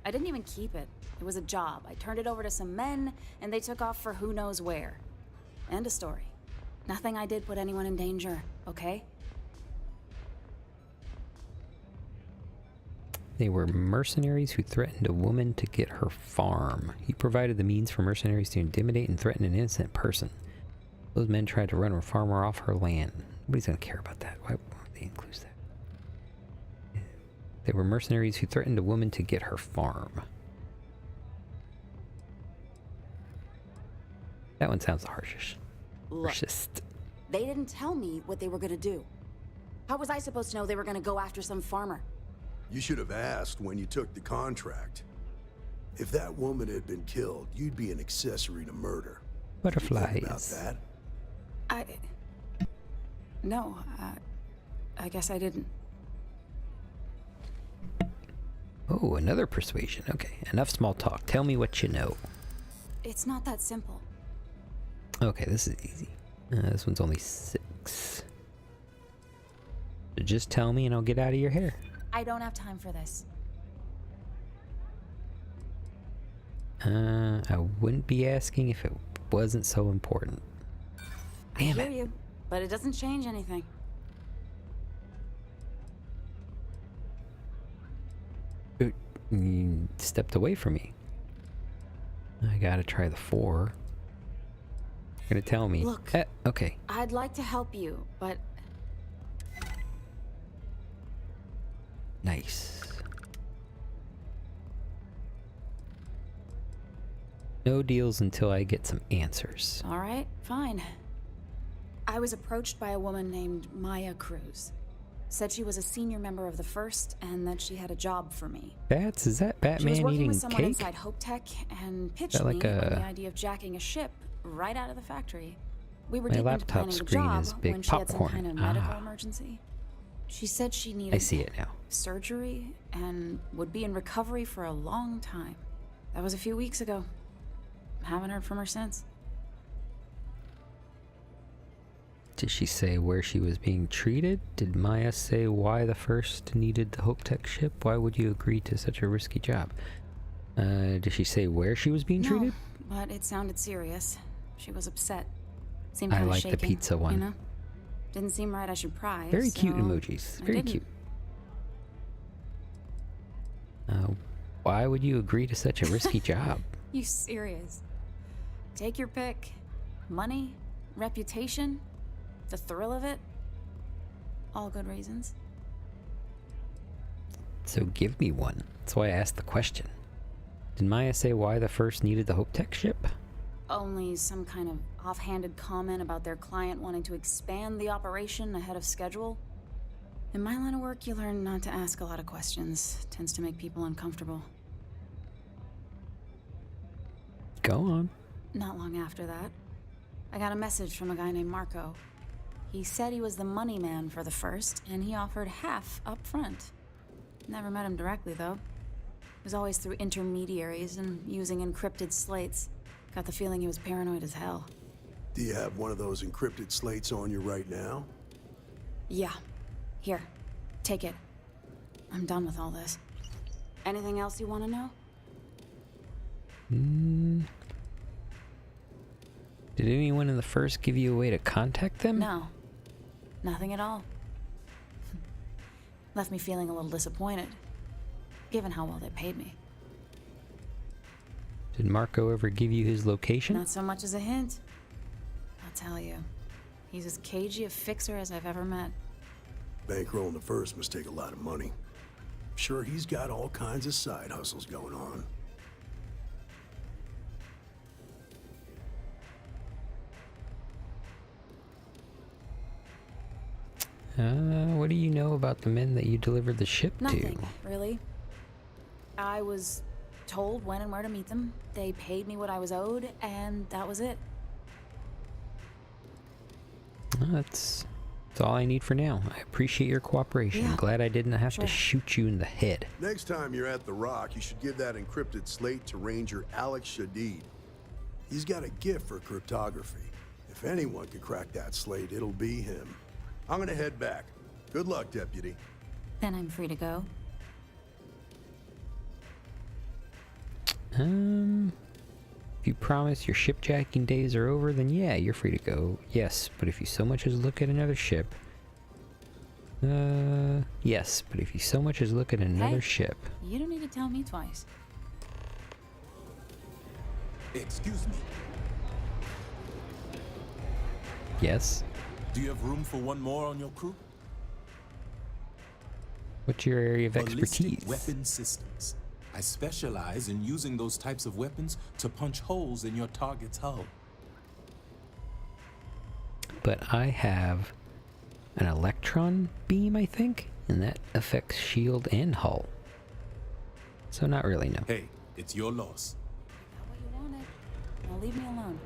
I didn't even keep it. It was a job. I turned it over to some men, and they took off for who knows where. End of story. Nothing I did put anyone in danger, okay? They were mercenaries who threatened a woman to get her farm. He provided the means for mercenaries to intimidate and threaten an innocent person. Those men tried to run a farmer off her land. Nobody's gonna care about that. Why would they include that? They were mercenaries who threatened a woman to get her farm. That one sounds the harshest. Look, Harshest. they didn't tell me what they were gonna do. How was I supposed to know they were gonna go after some farmer? You should have asked when you took the contract. If that woman had been killed, you'd be an accessory to murder. Butterflies. You think about that? No, I guess I didn't. Oh, another persuasion. Okay, enough small talk. Tell me what you know. It's not that simple. Okay, this is easy. This one's only 6. So just tell me and I'll get out of your hair. I don't have time for this. I wouldn't be asking if it wasn't so important. Damn I hear it. you, but it doesn't change anything. You stepped away from me. I gotta try the 4. You're gonna tell me. Look. Okay. I'd like to help you, but Nice. No deals until I get some answers. all right, fine. I was approached by a woman named Maya Cruz. Said she was a senior member of the First and that she had a job for me. Bats? Is that She was Batman working eating with someone cake? inside Hope Tech and pitched that like me on a- the idea of jacking a ship right out of the factory. We were My deep into laptop planning the screen job is big when she had some popcorn. kind of medical Ah. emergency. She said she needed I see it now. surgery and would be in recovery for a long time. That was a few weeks ago. Haven't heard from her since. Did she say where she was being treated? Did Maya say why the First needed the Hope Tech ship? Why would you agree to such a risky job? Did she say where she was being No, treated? but it sounded serious. She was upset. Seemed I kind of like the shaken, pizza one. You know? Didn't seem right I should pry. Very cute so emojis. I Very didn't. cute. Why would you agree to such a risky job? You serious? Take your pick. Money, reputation, the thrill of it. All good reasons. So give me one. That's why I asked the question. Did Maya say why the First needed the Hope Tech ship? Only some kind of offhanded comment about their client wanting to expand the operation ahead of schedule. In my line of work, you learn not to ask a lot of questions. Tends to make people uncomfortable. Go on. Not long after that, I got a message from a guy named Marco. He said he was the money man for the First, and he offered half up front. Never met him directly, though. It was always through intermediaries and using encrypted slates. Got the feeling he was paranoid as hell. Do you have one of those encrypted slates on you right now? Yeah. Here. Take it. I'm done with all this. Anything else you want to know? Did anyone in the First give you a way to contact them? No. Nothing at all. Left me feeling a little disappointed, given how well they paid me. Did Marco ever give you his location? Not so much as a hint. I'll tell you. He's as cagey a fixer as I've ever met. Bankrolling the First must take a lot of money. Sure, he's got all kinds of side hustles going on. What do you know about the men that you delivered the ship Nothing, to? really. I was told when and where to meet them. They paid me what I was owed, and that was it. That's all I need for now. I appreciate your cooperation. Yeah, Glad I didn't have sure. to shoot you in the head. Next time you're at the Rock, you should give that encrypted slate to Ranger Alex Shadid. He's got a gift for cryptography. If anyone can crack that slate, it'll be him. I'm gonna head back. Good luck, Deputy. Then I'm free to go. If you promise your shipjacking days are over, then yeah, you're free to go. Yes, but if you so much as look at another ship... yes, but if you so much as look at another Hey. ship... You don't need to tell me twice. Excuse me. Yes? Do you have room for one more on your crew? What's your area of expertise? Ballistic weapon systems. I specialize in using those types of weapons to punch holes in your target's hull. But I have an electron beam, I think, and that affects shield and hull. So not really, no. Hey, it's your loss. Got what you wanted. Now leave me alone.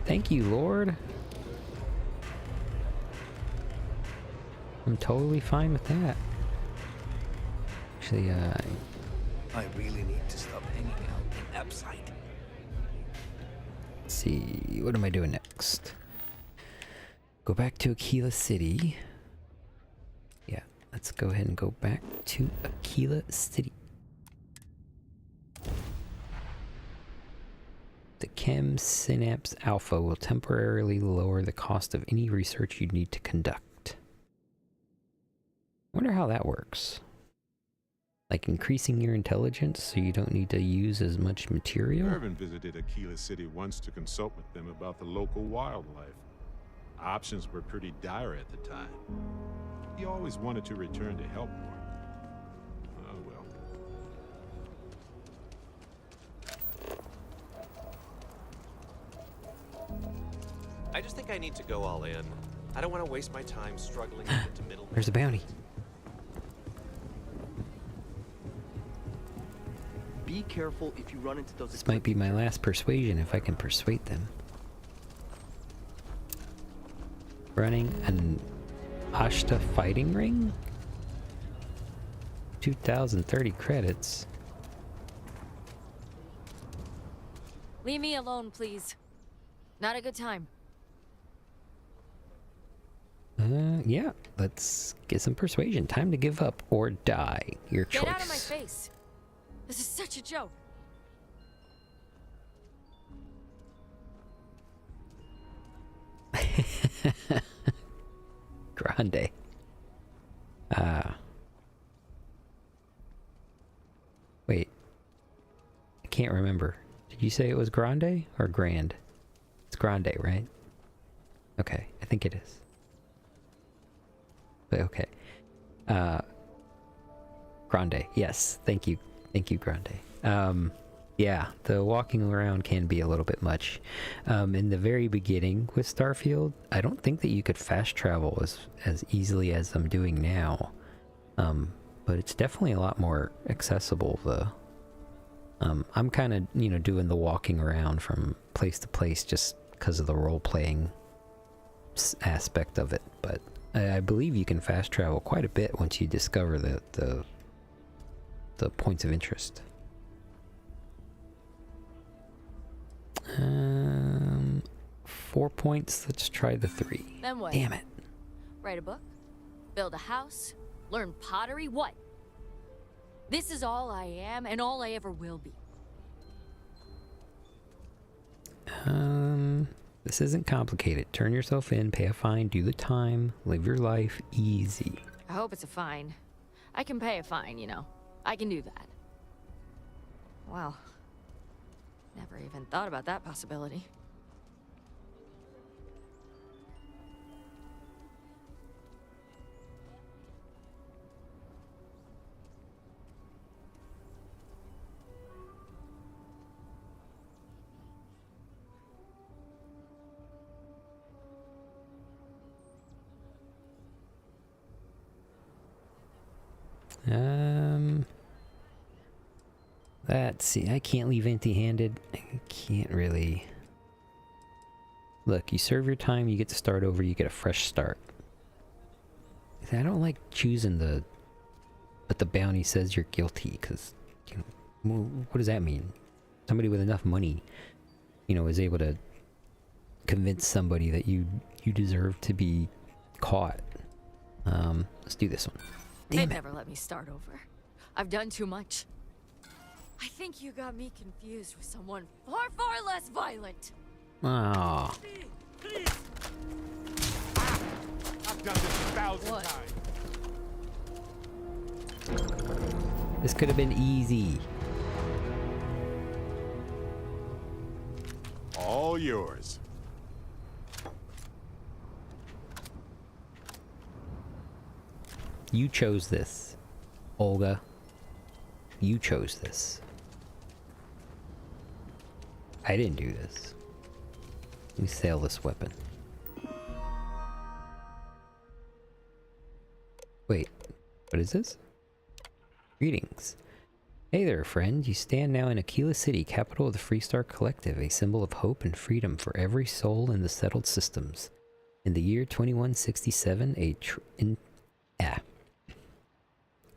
Thank you, Lord. I'm totally fine with that. Actually, I really need to stop hanging out in Abside. let's see, what am I doing next? Go back to Aquila City. Yeah, let's go ahead and go back to Aquila City. The Chem Synapse Alpha will temporarily lower the cost of any research you need to conduct. I wonder how that works. Like increasing your intelligence so you don't need to use as much material? Irvin visited Aquila City once to consult with them about the local wildlife. Options were pretty dire at the time. He always wanted to return to help more. Oh well. I just think I need to go all in. I don't want to waste my time struggling to get to middle. There's a bounty. Be careful if you run into those. This might be my last persuasion if I can persuade them. Running an Ashta fighting ring? 2,030 credits. Leave me alone, please. Not a good time. Yeah, let's get some persuasion. Time to give up or die. Your choice. Get out of my face. This is such a joke. Grande. Wait. I can't remember. Did you say it was Grande or Grand? It's Grande, right? Okay, I think it is. But okay. Grande. Yes, thank you. Thank you, Grande. Yeah, the walking around can be a little bit much. In the very beginning with Starfield, I don't think that you could fast travel as easily as I'm doing now. But it's definitely a lot more accessible, though. I'm kind of, doing the walking around from place to place just because of the role-playing aspect of it. But I believe you can fast travel quite a bit once you discover the points of interest. 4 points. Let's try the 3. Then what? Damn it. Write a book? Build a house? Learn pottery? What? This is all I am and all I ever will be. This isn't complicated. Turn yourself in, pay a fine, do the time, live your life easy. I hope it's a fine. I can pay a fine, I can do that. Wow. Never even thought about that possibility. Let's see, I can't leave empty-handed. I can't really... Look, you serve your time, you get to start over, you get a fresh start. I don't like choosing but the bounty says you're guilty, because, what does that mean? Somebody with enough money, is able to convince somebody that you deserve to be caught. Let's do this one. They'd never let me start over. I've done too much. I think you got me confused with someone far, far less violent. Oh. I've done this 1,000 times. This could have been easy. All yours. You chose this, Olga. You chose this. I didn't do this. Let me sell this weapon. Wait, what is this? Greetings. Hey there, friend. You stand now in Aquila City, capital of the Freestar Collective, a symbol of hope and freedom for every soul in the settled systems. In the year 2167,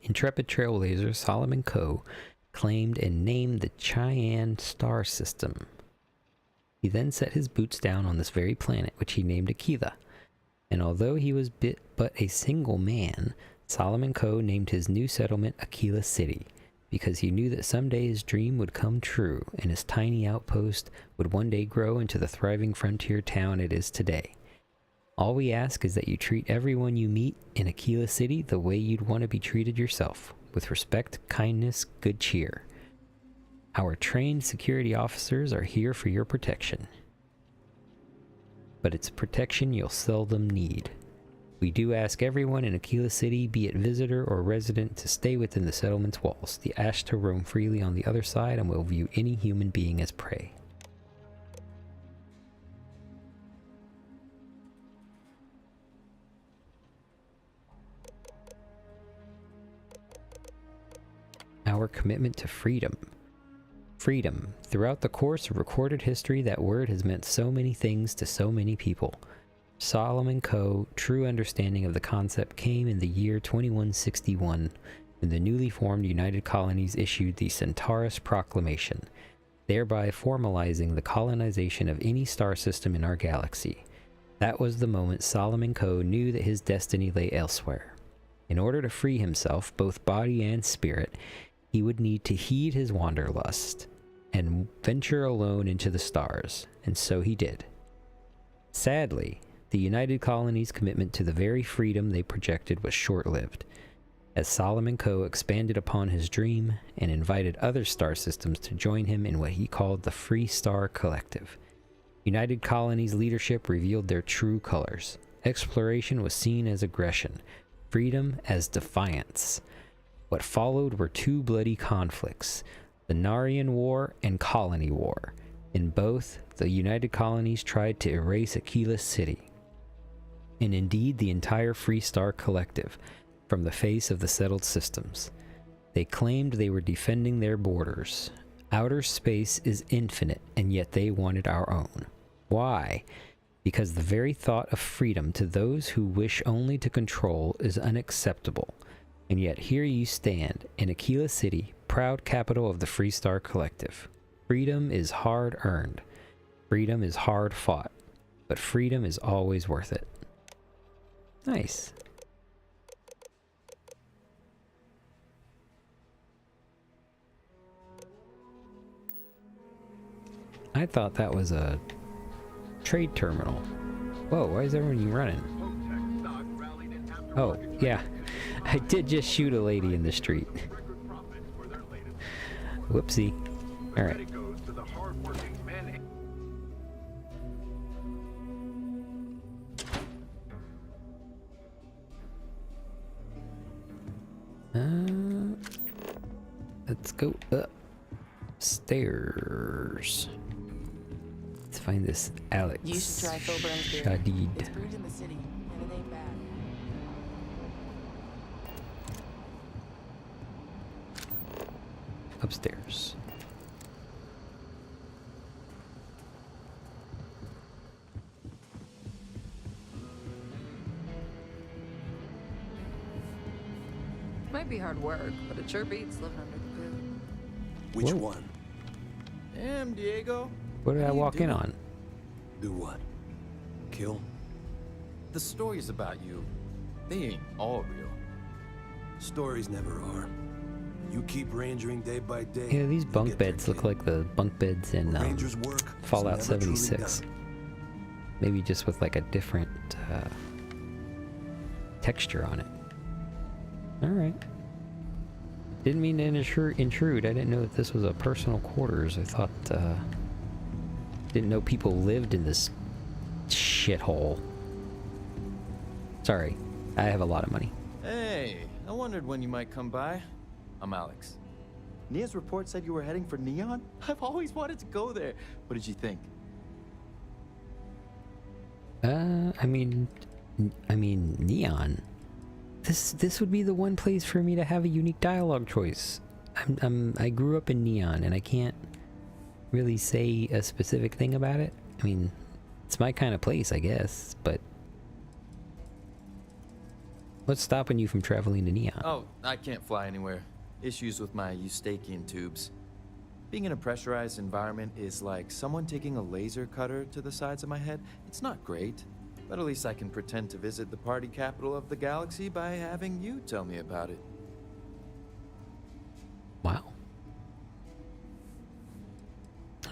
intrepid trailblazer Solomon Coe claimed and named the Cheyenne star system. He then set his boots down on this very planet, which he named Aquila. And although he was but a single man, Solomon Coe named his new settlement Aquila City, because he knew that someday his dream would come true and his tiny outpost would one day grow into the thriving frontier town it is today. All we ask is that you treat everyone you meet in Aquila City the way you'd want to be treated yourself, with respect, kindness, good cheer. Our trained security officers are here for your protection. But it's protection you'll seldom need. We do ask everyone in Aquila City, be it visitor or resident, to stay within the settlement's walls. The Ashta roam freely on the other side and will view any human being as prey. Our commitment to freedom. Freedom. Throughout the course of recorded history, that word has meant so many things to so many people. Solomon Coe, true understanding of the concept came in the year 2161, when the newly formed United Colonies issued the Centaurus Proclamation, thereby formalizing the colonization of any star system in our galaxy. That was the moment Solomon Coe knew that his destiny lay elsewhere. In order to free himself, both body and spirit, he would need to heed his wanderlust and venture alone into the stars, and so he did. Sadly, the United Colonies' commitment to the very freedom they projected was short-lived, as Solomon Coe expanded upon his dream and invited other star systems to join him in what he called the Free Star Collective. United Colonies' leadership revealed their true colors. Exploration was seen as aggression, freedom as defiance. What followed were two bloody conflicts, the Narian War and Colony War. In both, the United Colonies tried to erase Aquila City, and indeed the entire Free Star Collective, from the face of the settled systems. They claimed they were defending their borders. Outer space is infinite, and yet they wanted our own. Why? Because the very thought of freedom to those who wish only to control is unacceptable. And yet here you stand, in Aquila City, proud capital of the Free Star Collective. Freedom is hard-earned. Freedom is hard-fought. But freedom is always worth it. Nice. I thought that was a trade terminal. Whoa, why is everyone running? Oh, yeah. I did just shoot a lady in the street. Whoopsie. Alright. Let's go upstairs. Let's find this Alex You should try Filburn's beer. Shadid. It's brewed in the city, and it ain't bad. Upstairs. Might be hard work, but it sure beats living under the boot. Which Whoa. one? Damn, Diego. What did I How you walk in doing? on? Do what? Kill? The stories about you, they ain't all real. Stories never are. You keep rangering day by day. Yeah, these you'll bunk get there, beds look kid. like the bunk beds in Rangers' work is Fallout never truly 76. done. Maybe just with like a different texture on it. Alright. Didn't mean to intrude. I didn't know that this was a personal quarters. I thought, didn't know people lived in this shithole. Sorry. I have a lot of money. Hey, I wondered when you might come by. I'm Alex. Nia's report said you were heading for Neon? I've always wanted to go there. What did you think? I mean, Neon. This would be the one place for me to have a unique dialogue choice. I grew up in Neon, and I can't really say a specific thing about it. I mean, it's my kind of place, I guess, but what's stopping you from traveling to Neon? Oh, I can't fly anywhere. Issues with my Eustachian tubes. Being in a pressurized environment is like someone taking a laser cutter to the sides of my head. It's not great, but at least I can pretend to visit the party capital of the galaxy by having you tell me about it. Wow.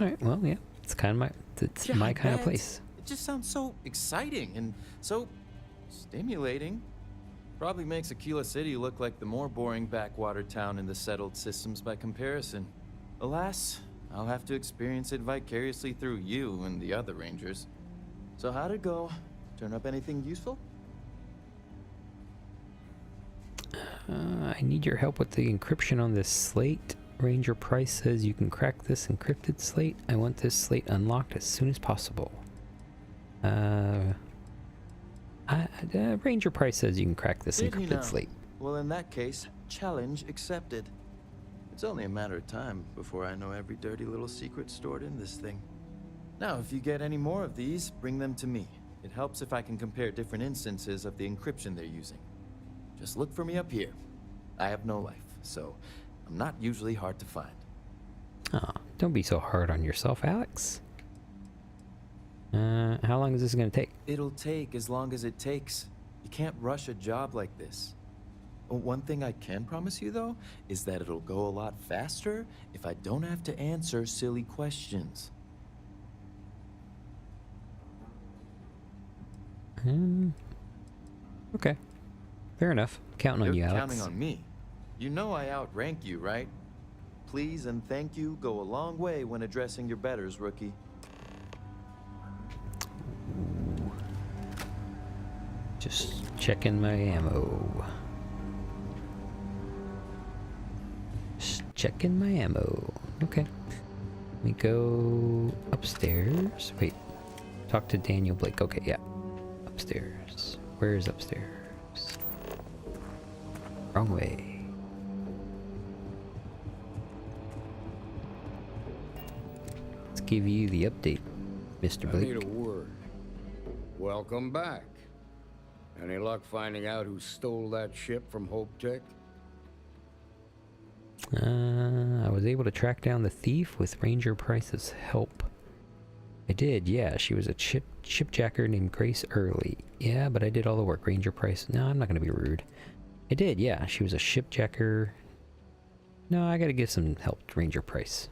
Alright, well, yeah. It's kind of my kind of place. It just sounds so exciting and so stimulating. Probably makes Aquila City look like the more boring backwater town in the settled systems by comparison. Alas, I'll have to experience it vicariously through you and the other rangers. So how'd it go? Turn up anything useful? I need your help with the encryption on this slate. Ranger Price says you can crack this encrypted slate. I want this slate unlocked as soon as possible. Ranger Price says you can crack this Did he encrypted now? slate. Well, in that case, challenge accepted. It's only a matter of time before I know every dirty little secret stored in this thing. Now, if you get any more of these, bring them to me. It helps if I can compare different instances of the encryption they're using. Just look for me up here. I have no life, so I'm not usually hard to find. Aw, don't be so hard on yourself, Alex. How long is this gonna take? It'll take as long as it takes. You can't rush a job like this. One thing I can promise you, though, is that it'll go a lot faster if I don't have to answer silly questions. Okay. Fair enough. Counting on you, You're Alex. counting on me. You know I outrank you, right? Please and thank you go a long way when addressing your betters, rookie. Just checking my ammo. Just checking my ammo. Okay. Let me go upstairs. Wait. Talk to Daniel Blake. Okay, yeah. Upstairs. Where is upstairs? Wrong way. Let's give you the update, Mr. I Blake. need a word. Welcome back. Any luck finding out who stole that ship from Hope Tech? I was able to track down the thief with Ranger Price's help. I did, yeah. She was a shipjacker named Grace Early. Yeah, but I did all the work. Ranger Price. No, I'm not going to be rude. I did, yeah. She was a shipjacker. No, I got to give some help to Ranger Price.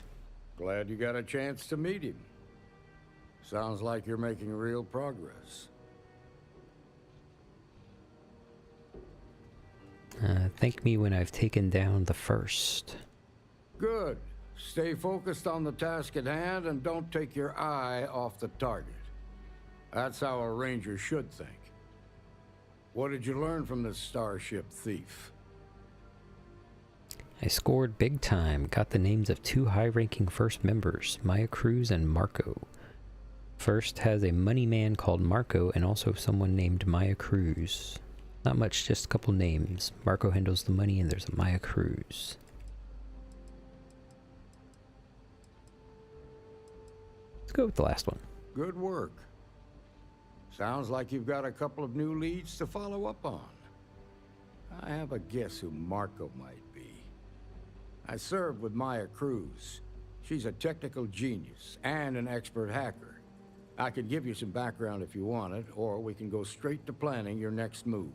Glad you got a chance to meet him. Sounds like you're making real progress. Thank me when I've taken down the first. Good. Stay focused on the task at hand and don't take your eye off the target. That's how a ranger should think. What did you learn from this starship thief? I scored big time. Got the names of 2 high-ranking First members, Maya Cruz and Marco. First has a money man called Marco and also someone named Maya Cruz. Not much, just a couple names. Marco handles the money and there's a Maya Cruz. Let's go with the last one. Good work. Sounds like you've got a couple of new leads to follow up on. I have a guess who Marco might be. I served with Maya Cruz. She's a technical genius and an expert hacker. I could give you some background if you want it, or we can go straight to planning your next move.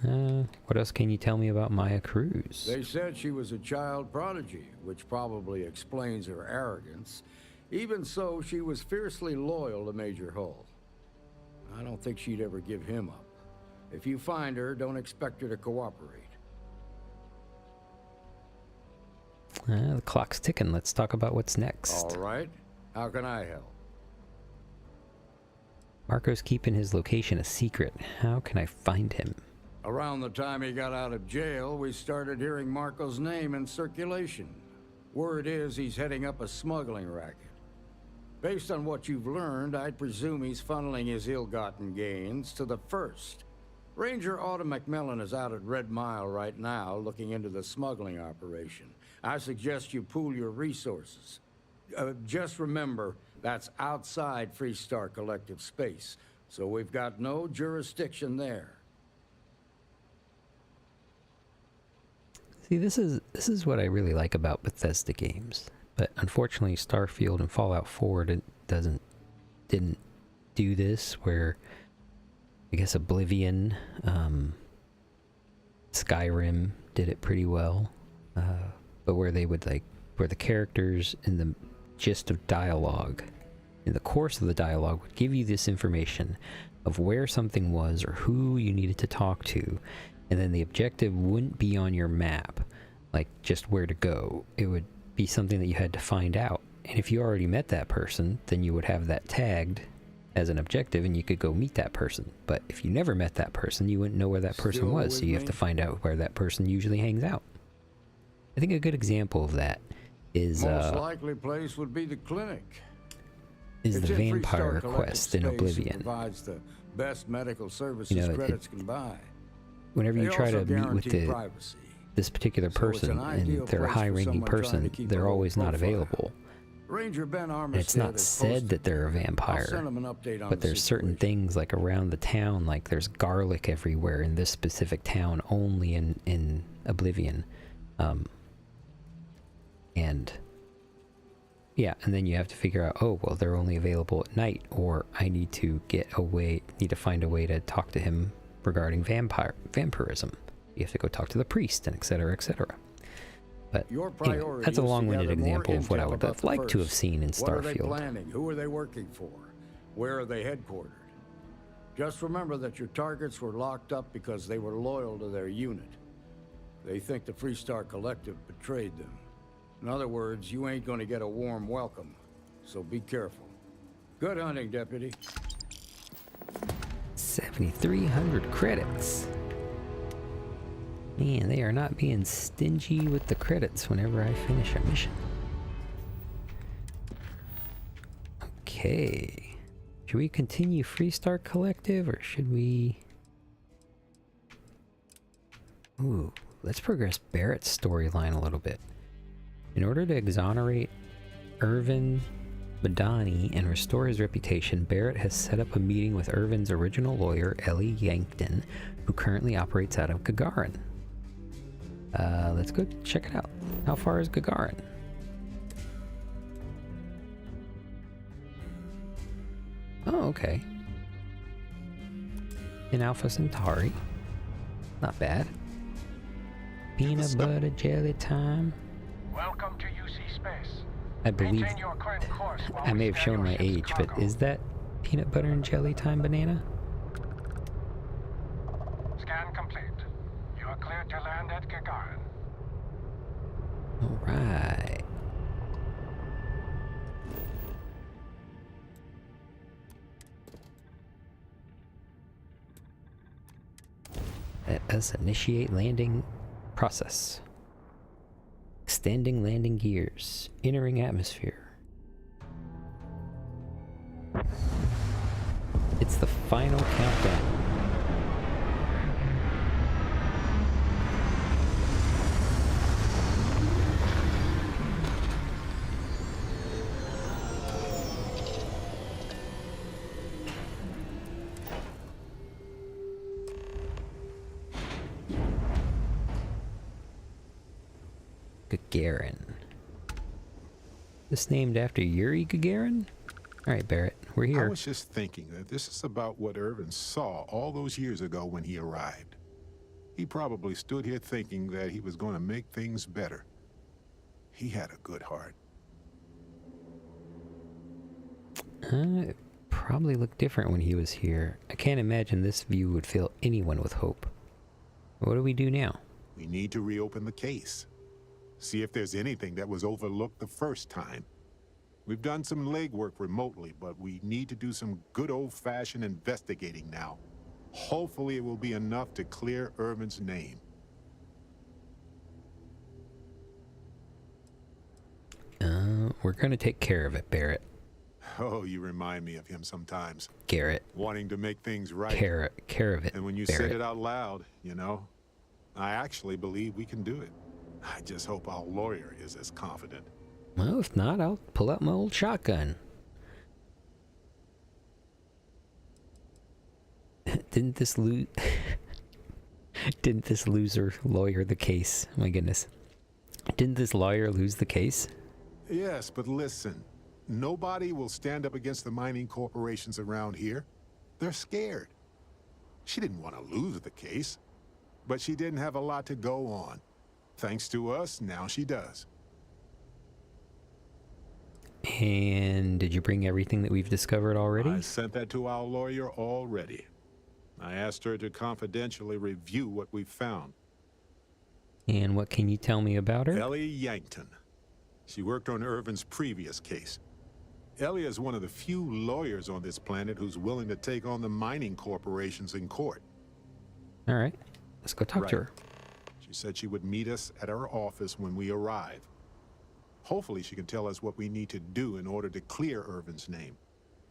What else can you tell me about Maya Cruz? They said she was a child prodigy, which probably explains her arrogance. Even so, she was fiercely loyal to Major Hull. I don't think she'd ever give him up. If you find her, don't expect her to cooperate. The clock's ticking. Let's talk about what's next. All right. How can I help? Marco's keeping his location a secret. How can I find him? Around the time he got out of jail, we started hearing Marco's name in circulation. Word is he's heading up a smuggling racket. Based on what you've learned, I'd presume he's funneling his ill-gotten gains to the First. Ranger Autumn McMillan is out at Red Mile right now looking into the smuggling operation. I suggest you pool your resources. Just remember, that's outside Freestar Collective space, so we've got no jurisdiction there. See, this is what I really like about Bethesda games, but unfortunately, Starfield and Fallout 4 didn't do this. Where I guess Oblivion, Skyrim did it pretty well, but where they would where the characters in the gist of dialogue, in the course of the dialogue, would give you this information of where something was or who you needed to talk to, and then the objective wouldn't be on your map, like just where to go. It would be something that you had to find out. And if you already met that person, then you would have that tagged as an objective and you could go meet that person. But if you never met that person, you wouldn't know where that person was, so you have to find out where that person usually hangs out. I think a good example of that is most likely place would be the clinic. Is the vampire quest in Oblivion. Provides the best medical services credits can buy. Whenever you try to meet with this particular person and they're a high-ranking person, they're always not available. Ranger Ben and it's not said that they're a vampire, but there's certain things like around the town, like there's garlic everywhere in this specific town, only in Oblivion. And yeah, and then you have to figure out, oh, well, they're only available at night, or I need to find a way to talk to him regarding vampirism. You have to go talk to the priest, and etc., etc. But anyway, that's a long-winded example of what I would have liked to have seen in Starfield. What are they planning? Who are they working for? Where are they headquartered? Just remember that your targets were locked up because they were loyal to their unit. They think the Freestar Collective betrayed them. In other words, you ain't gonna get a warm welcome, so be careful. Good hunting, Deputy. 7,300 credits. Man, they are not being stingy with the credits whenever I finish a mission. Okay. Should we continue Freestar Collective, or should we... Ooh, let's progress Barrett's storyline a little bit. In order to exonerate Irvin Madani and restore his reputation, Barrett has set up a meeting with Irvin's original lawyer, Ellie Yankton, who currently operates out of Gagarin. Let's go check it out. How far is Gagarin? Oh, okay. In Alpha Centauri. Not bad. Peanut butter jelly time. Welcome to UC Space. I believe I may have shown my age, but is that peanut butter and jelly time, Banana? Scan complete. You are cleared to land at Gagarin. All right. Let us initiate landing process. Extending landing gears. Entering atmosphere. It's the final countdown. Gagarin. This named after Yuri Gagarin? Alright, Barrett, we're here. I was just thinking that this is about what Irvin saw all those years ago when he arrived. He probably stood here thinking that he was going to make things better. He had a good heart. It probably looked different when he was here. I can't imagine this view would fill anyone with hope. What do we do now? We need to reopen the case. See if there's anything that was overlooked the first time. We've done some legwork remotely, but we need to do some good old-fashioned investigating now. Hopefully it will be enough to clear Irvin's name. We're gonna take care of it, Barrett. Oh, you remind me of him sometimes. Garrett. Wanting to make things right. Care of it, And when you Barrett. said it out loud, you know, I actually believe we can do it. I just hope our lawyer is as confident. Well, if not, I'll pull out my old shotgun. Didn't this loser lawyer the case? Oh my goodness. Didn't this lawyer lose the case? Yes, but listen. Nobody will stand up against the mining corporations around here. They're scared. She didn't want to lose the case, but she didn't have a lot to go on. Thanks to us, now she does. And did you bring everything that we've discovered already? I sent that to our lawyer already. I asked her to confidentially review what we found. And what can you tell me about her? Ellie Yankton. She worked on Irvin's previous case. Ellie is one of the few lawyers on this planet who's willing to take on the mining corporations in court. All right, let's go talk to her. She said she would meet us at our office when we arrive. Hopefully she can tell us what we need to do in order to clear Irvin's name.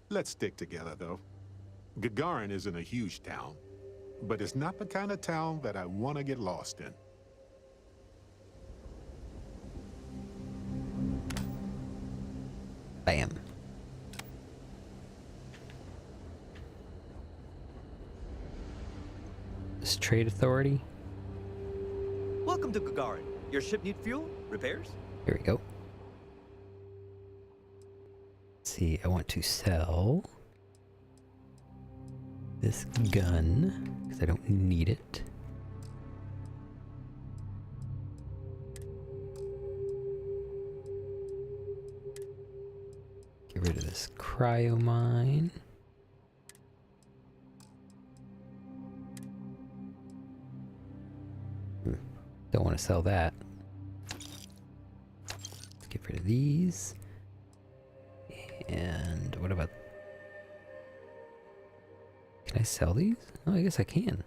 Let's stick together, though. Gagarin isn't a huge town, but it's not the kind of town that I want to get lost in. Bam. This trade authority. Welcome to Gagarin. Your ship need fuel? Repairs? Here we go. Let's see, I want to sell this gun because I don't need it. Get rid of this cryo mine. Don't want to sell that. Let's get rid of these. And what about... Can I sell these? Oh, I guess I can.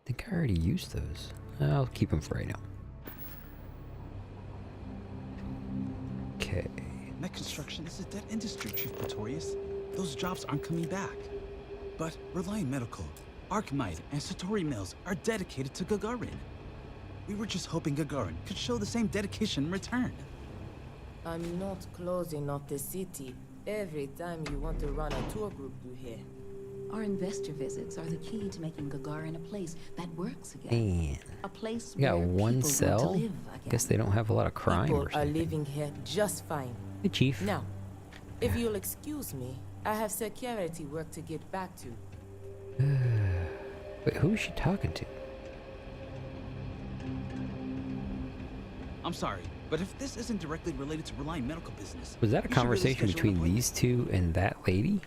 I think I already used those. I'll keep them for right now. Okay. Net construction is a dead industry, Chief Pretorius. Those jobs aren't coming back. But Reliant Medical, Archmite, and Satori Mills are dedicated to Gagarin. We were just hoping Gagarin could show the same dedication in return. I'm not closing off the city every time you want to run a tour group through here. Our investor visits are the key to making Gagarin a place that works again. Man. A place You got where one people cell? want to live again. Guess they don't have a lot of crime People or are something. living here just fine. Hey, Chief. Now, if you'll excuse me, I have security work to get back to. Wait, who is she talking to? I'm sorry, but if this isn't directly related to Reliant Medical business... Was that a we should really conversation schedule an between these two and that lady?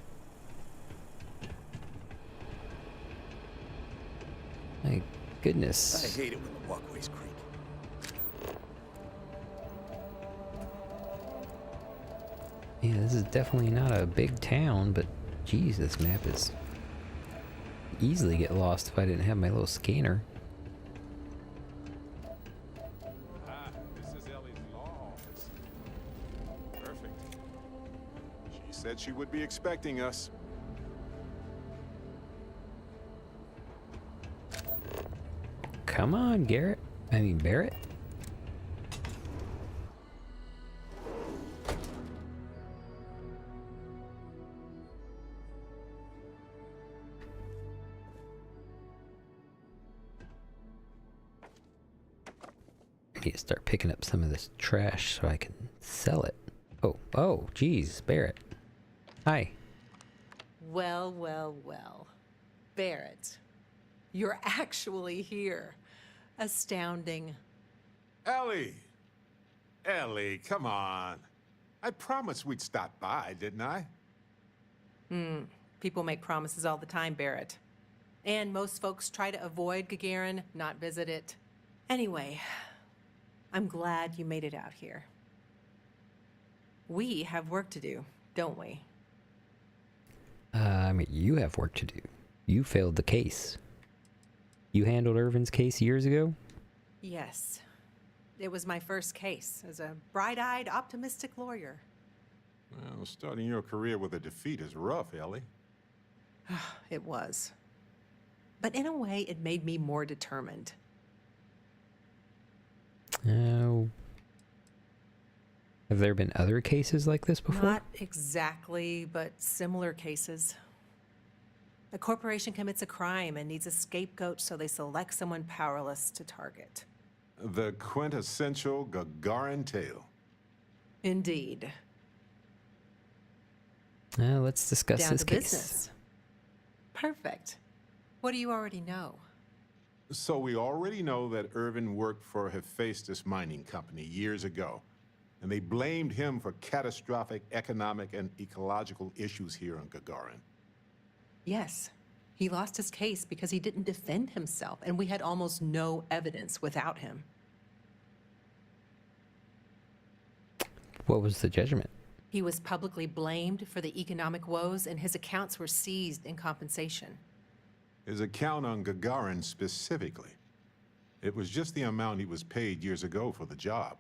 My goodness. I hate it when the walkways creak. Yeah, this is definitely not a big town, but geez, this map is easily get lost if I didn't have my little scanner. This is Ellie's law office. Perfect. She said she would be expecting us. Come on, Barrett. I need to start picking up some of this trash so I can sell it. Oh, geez, Barrett. Hi. Well, well, well. Barrett, you're actually here. Astounding. Ellie! Ellie, come on. I promised we'd stop by, didn't I? People make promises all the time, Barrett. And most folks try to avoid Gagarin, not visit it. Anyway, I'm glad you made it out here. We have work to do, don't we? I mean, you have work to do. You failed the case. You handled Irvin's case years ago? Yes. It was my first case as a bright-eyed, optimistic lawyer. Well, starting your career with a defeat is rough, Ellie. It was. But in a way, it made me more determined. Oh. Have there been other cases like this before? Not exactly, but similar cases. A corporation commits a crime and needs a scapegoat, so they select someone powerless to target. The quintessential Gagarin tale. Indeed. Let's discuss Down this to case. business. Perfect. What do you already know? So we already know that Irvin worked for Hephaestus Mining Company years ago, and they blamed him for catastrophic economic and ecological issues here on Gagarin. Yes. He lost his case because he didn't defend himself, and we had almost no evidence without him. What was the judgment? He was publicly blamed for the economic woes, and his accounts were seized in compensation. His account on Gagarin specifically. It was just the amount he was paid years ago for the job.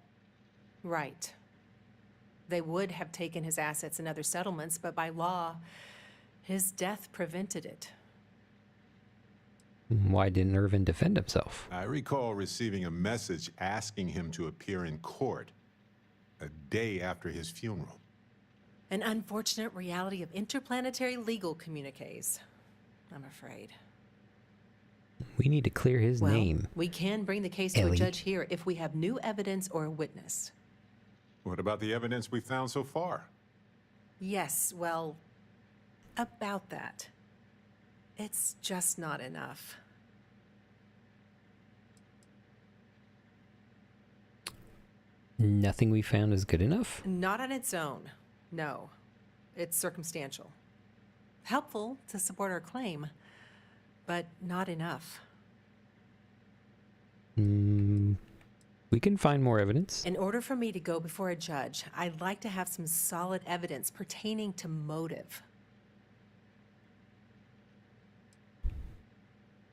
Right. They would have taken his assets and other settlements, but by law, his death prevented it. Why didn't Irvin defend himself? I recall receiving a message asking him to appear in court a day after his funeral. An unfortunate reality of interplanetary legal communiques, I'm afraid. We need to clear his name. We can bring the case to Ellie. a judge here if we have new evidence or a witness. What about the evidence we found so far? Yes, well, about that. It's just not enough. Nothing we found is good enough? Not on its own, no. It's circumstantial. Helpful to support our claim, but not enough. We can find more evidence. In order for me to go before a judge, I'd like to have some solid evidence pertaining to motive.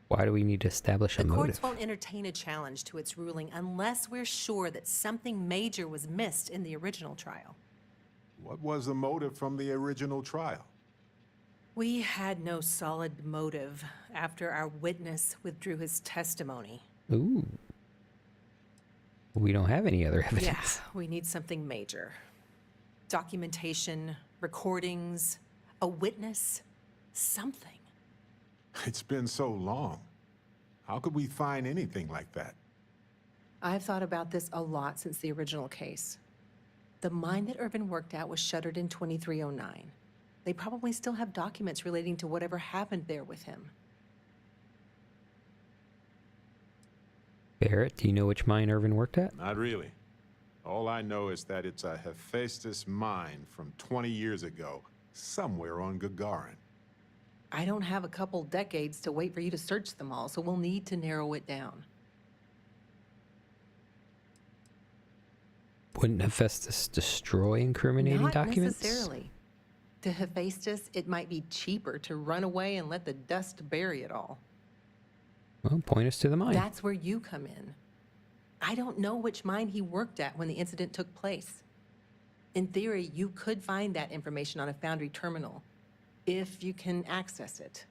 Why do we need to establish a The motive? courts won't entertain a challenge to its ruling unless we're sure that something major was missed in the original trial. What was the motive from the original trial? We had no solid motive after our witness withdrew his testimony. Ooh. We don't have any other evidence. Yeah, we need something major. Documentation, recordings, a witness, something. It's been so long. How could we find anything like that? I've thought about this a lot since the original case. The mine that Irvin worked at was shuttered in 2309. They probably still have documents relating to whatever happened there with him. Barrett, do you know which mine Irvin worked at? Not really. All I know is that it's a Hephaestus mine from 20 years ago, somewhere on Gagarin. I don't have a couple decades to wait for you to search them all, so we'll need to narrow it down. Wouldn't Hephaestus destroy incriminating documents? Not necessarily. To Hephaestus, it might be cheaper to run away and let the dust bury it all. Well, point us to the mine. That's where you come in. I don't know which mine he worked at when the incident took place. In theory, you could find that information on a Foundry terminal, if you can access it.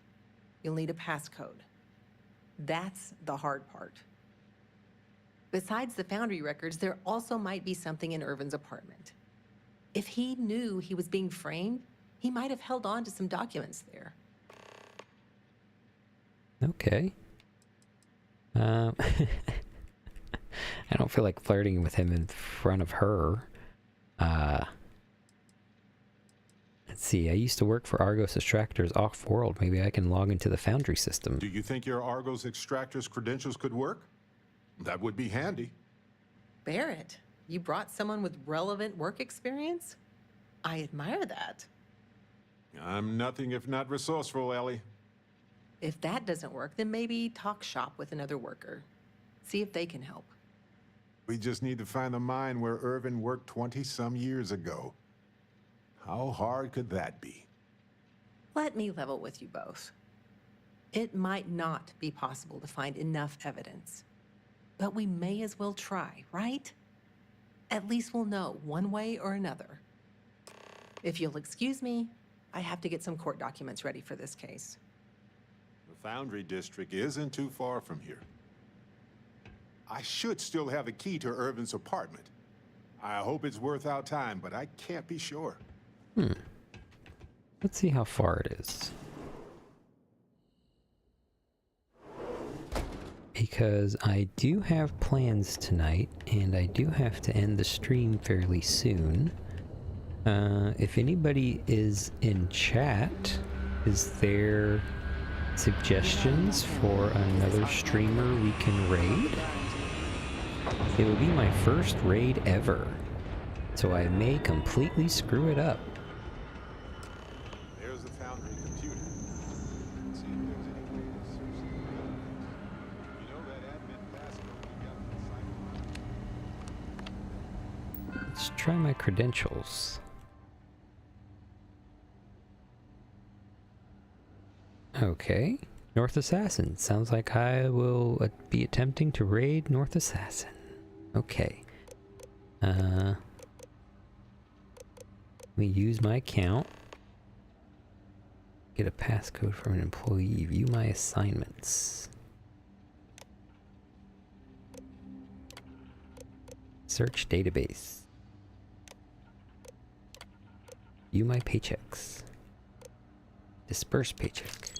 You'll need a passcode. That's the hard part. Besides the Foundry records, there also might be something in Irvin's apartment. If he knew he was being framed, he might have held on to some documents there. Okay. I don't feel like flirting with him in front of her. Let's see, I used to work for Argos Extractors off-world. Maybe I can log into the Foundry system. Do you think your Argos Extractor's credentials could work? That would be handy. Barrett, you brought someone with relevant work experience? I admire that. I'm nothing if not resourceful, Ellie. If that doesn't work, then maybe talk shop with another worker. See if they can help. We just need to find the mine where Irvin worked 20-some years ago. How hard could that be? Let me level with you both. It might not be possible to find enough evidence. But we may as well try, right? At least we'll know one way or another. If you'll excuse me, I have to get some court documents ready for this case. The Foundry District isn't too far from here. I should still have the key to Irvin's apartment. I hope it's worth our time, but I can't be sure. Let's see how far it is. Because I do have plans tonight, and I do have to end the stream fairly soon. If anybody is in chat, is there suggestions for another streamer we can raid? It will be my first raid ever, so I may completely screw it up. There's the Foundry computer. Let's see if there's any way to search the you know that admin passcode we got on the site? Let's try my credentials. Okay, North Assassin. Sounds like I will be attempting to raid North Assassin. Okay. Let me use my account. Get a passcode from an employee. View my assignments. Search database. View my paychecks. Disperse paycheck.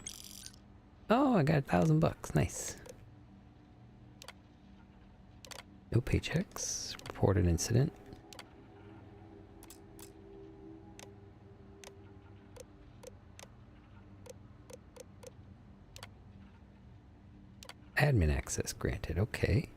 Oh, I got $1,000. Nice. No paychecks. Report an incident. Admin access granted. Okay.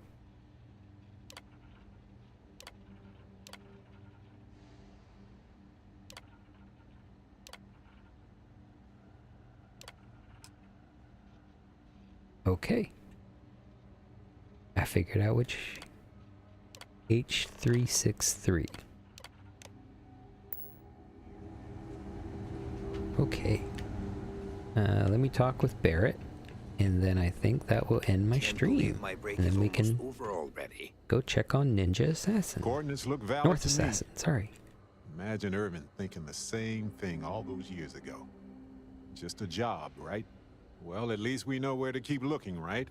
Okay. I figured out which H363. Okay. Let me talk with Barrett, and then I think that will end my stream. And then we can go check on Ninja Assassin. Coordinates look valid North to me. Assassin, sorry. Imagine Irvin thinking the same thing all those years ago. Just a job, right? Well, at least we know where to keep looking, right?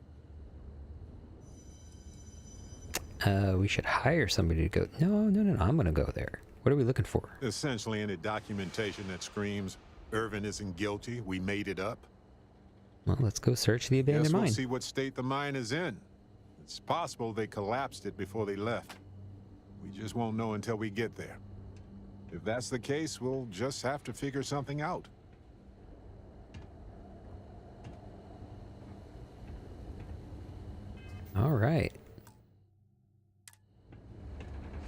We should hire somebody to go. No, I'm gonna go there. What are we looking for? Essentially any documentation that screams Irvin isn't guilty, we made it up. Well, let's go search the abandoned Guess we'll mine. see what state the mine is in. It's possible they collapsed it before they left. We just won't know until we get there. If that's the case, we'll just have to figure something out. All right.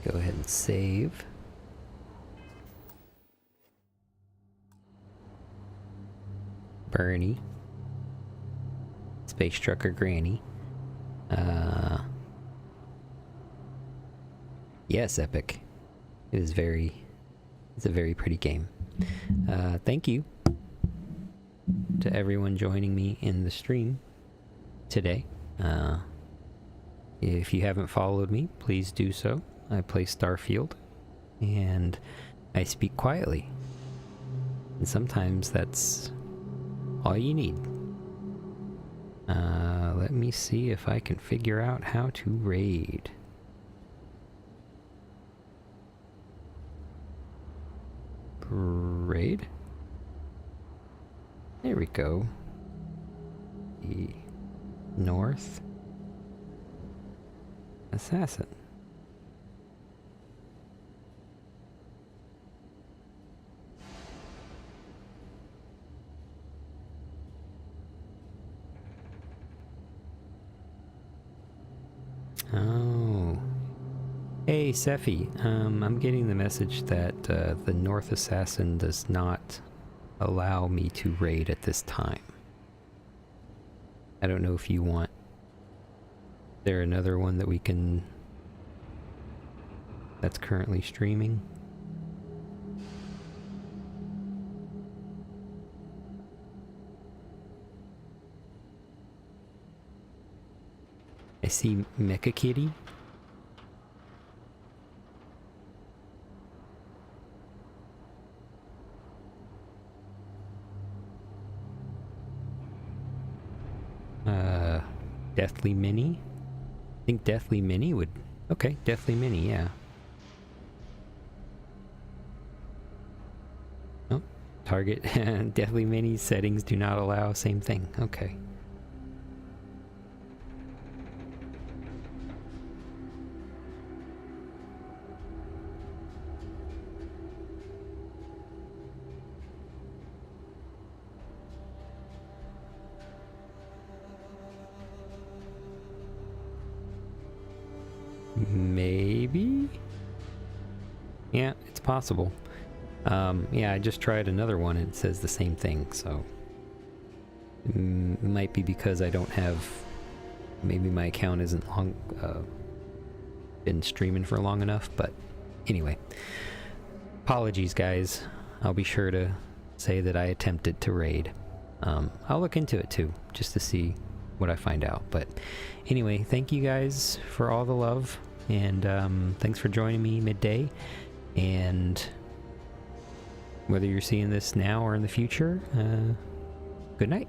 Go ahead and save. Bernie. Space Trucker Granny. Yes, Epic. It's a very pretty game. Thank you to everyone joining me in the stream today. If you haven't followed me, please do so. I play Starfield, and I speak quietly. And sometimes that's all you need. Let me see if I can figure out how to raid. Raid? There we go. The North Assassin. Oh. Hey, Sephi. I'm getting the message that the North Assassin does not allow me to raid at this time. I don't know if you want... Is there another one that we can... that's currently streaming? I see Mecha Kitty. Deathly Mini. I think Deathly Mini would... Okay, Deathly Mini, yeah. Oh, target. Deathly Mini settings do not allow, same thing. Okay. Maybe? Yeah, it's possible. Yeah, I just tried another one and it says the same thing, so... might be because I don't have... Maybe my account isn't long... been streaming for long enough, but anyway. Apologies, guys. I'll be sure to say that I attempted to raid. I'll look into it too, just to see what I find out. But anyway, thank you guys for all the love, and thanks for joining me midday. And whether you're seeing this now or in the future, good night.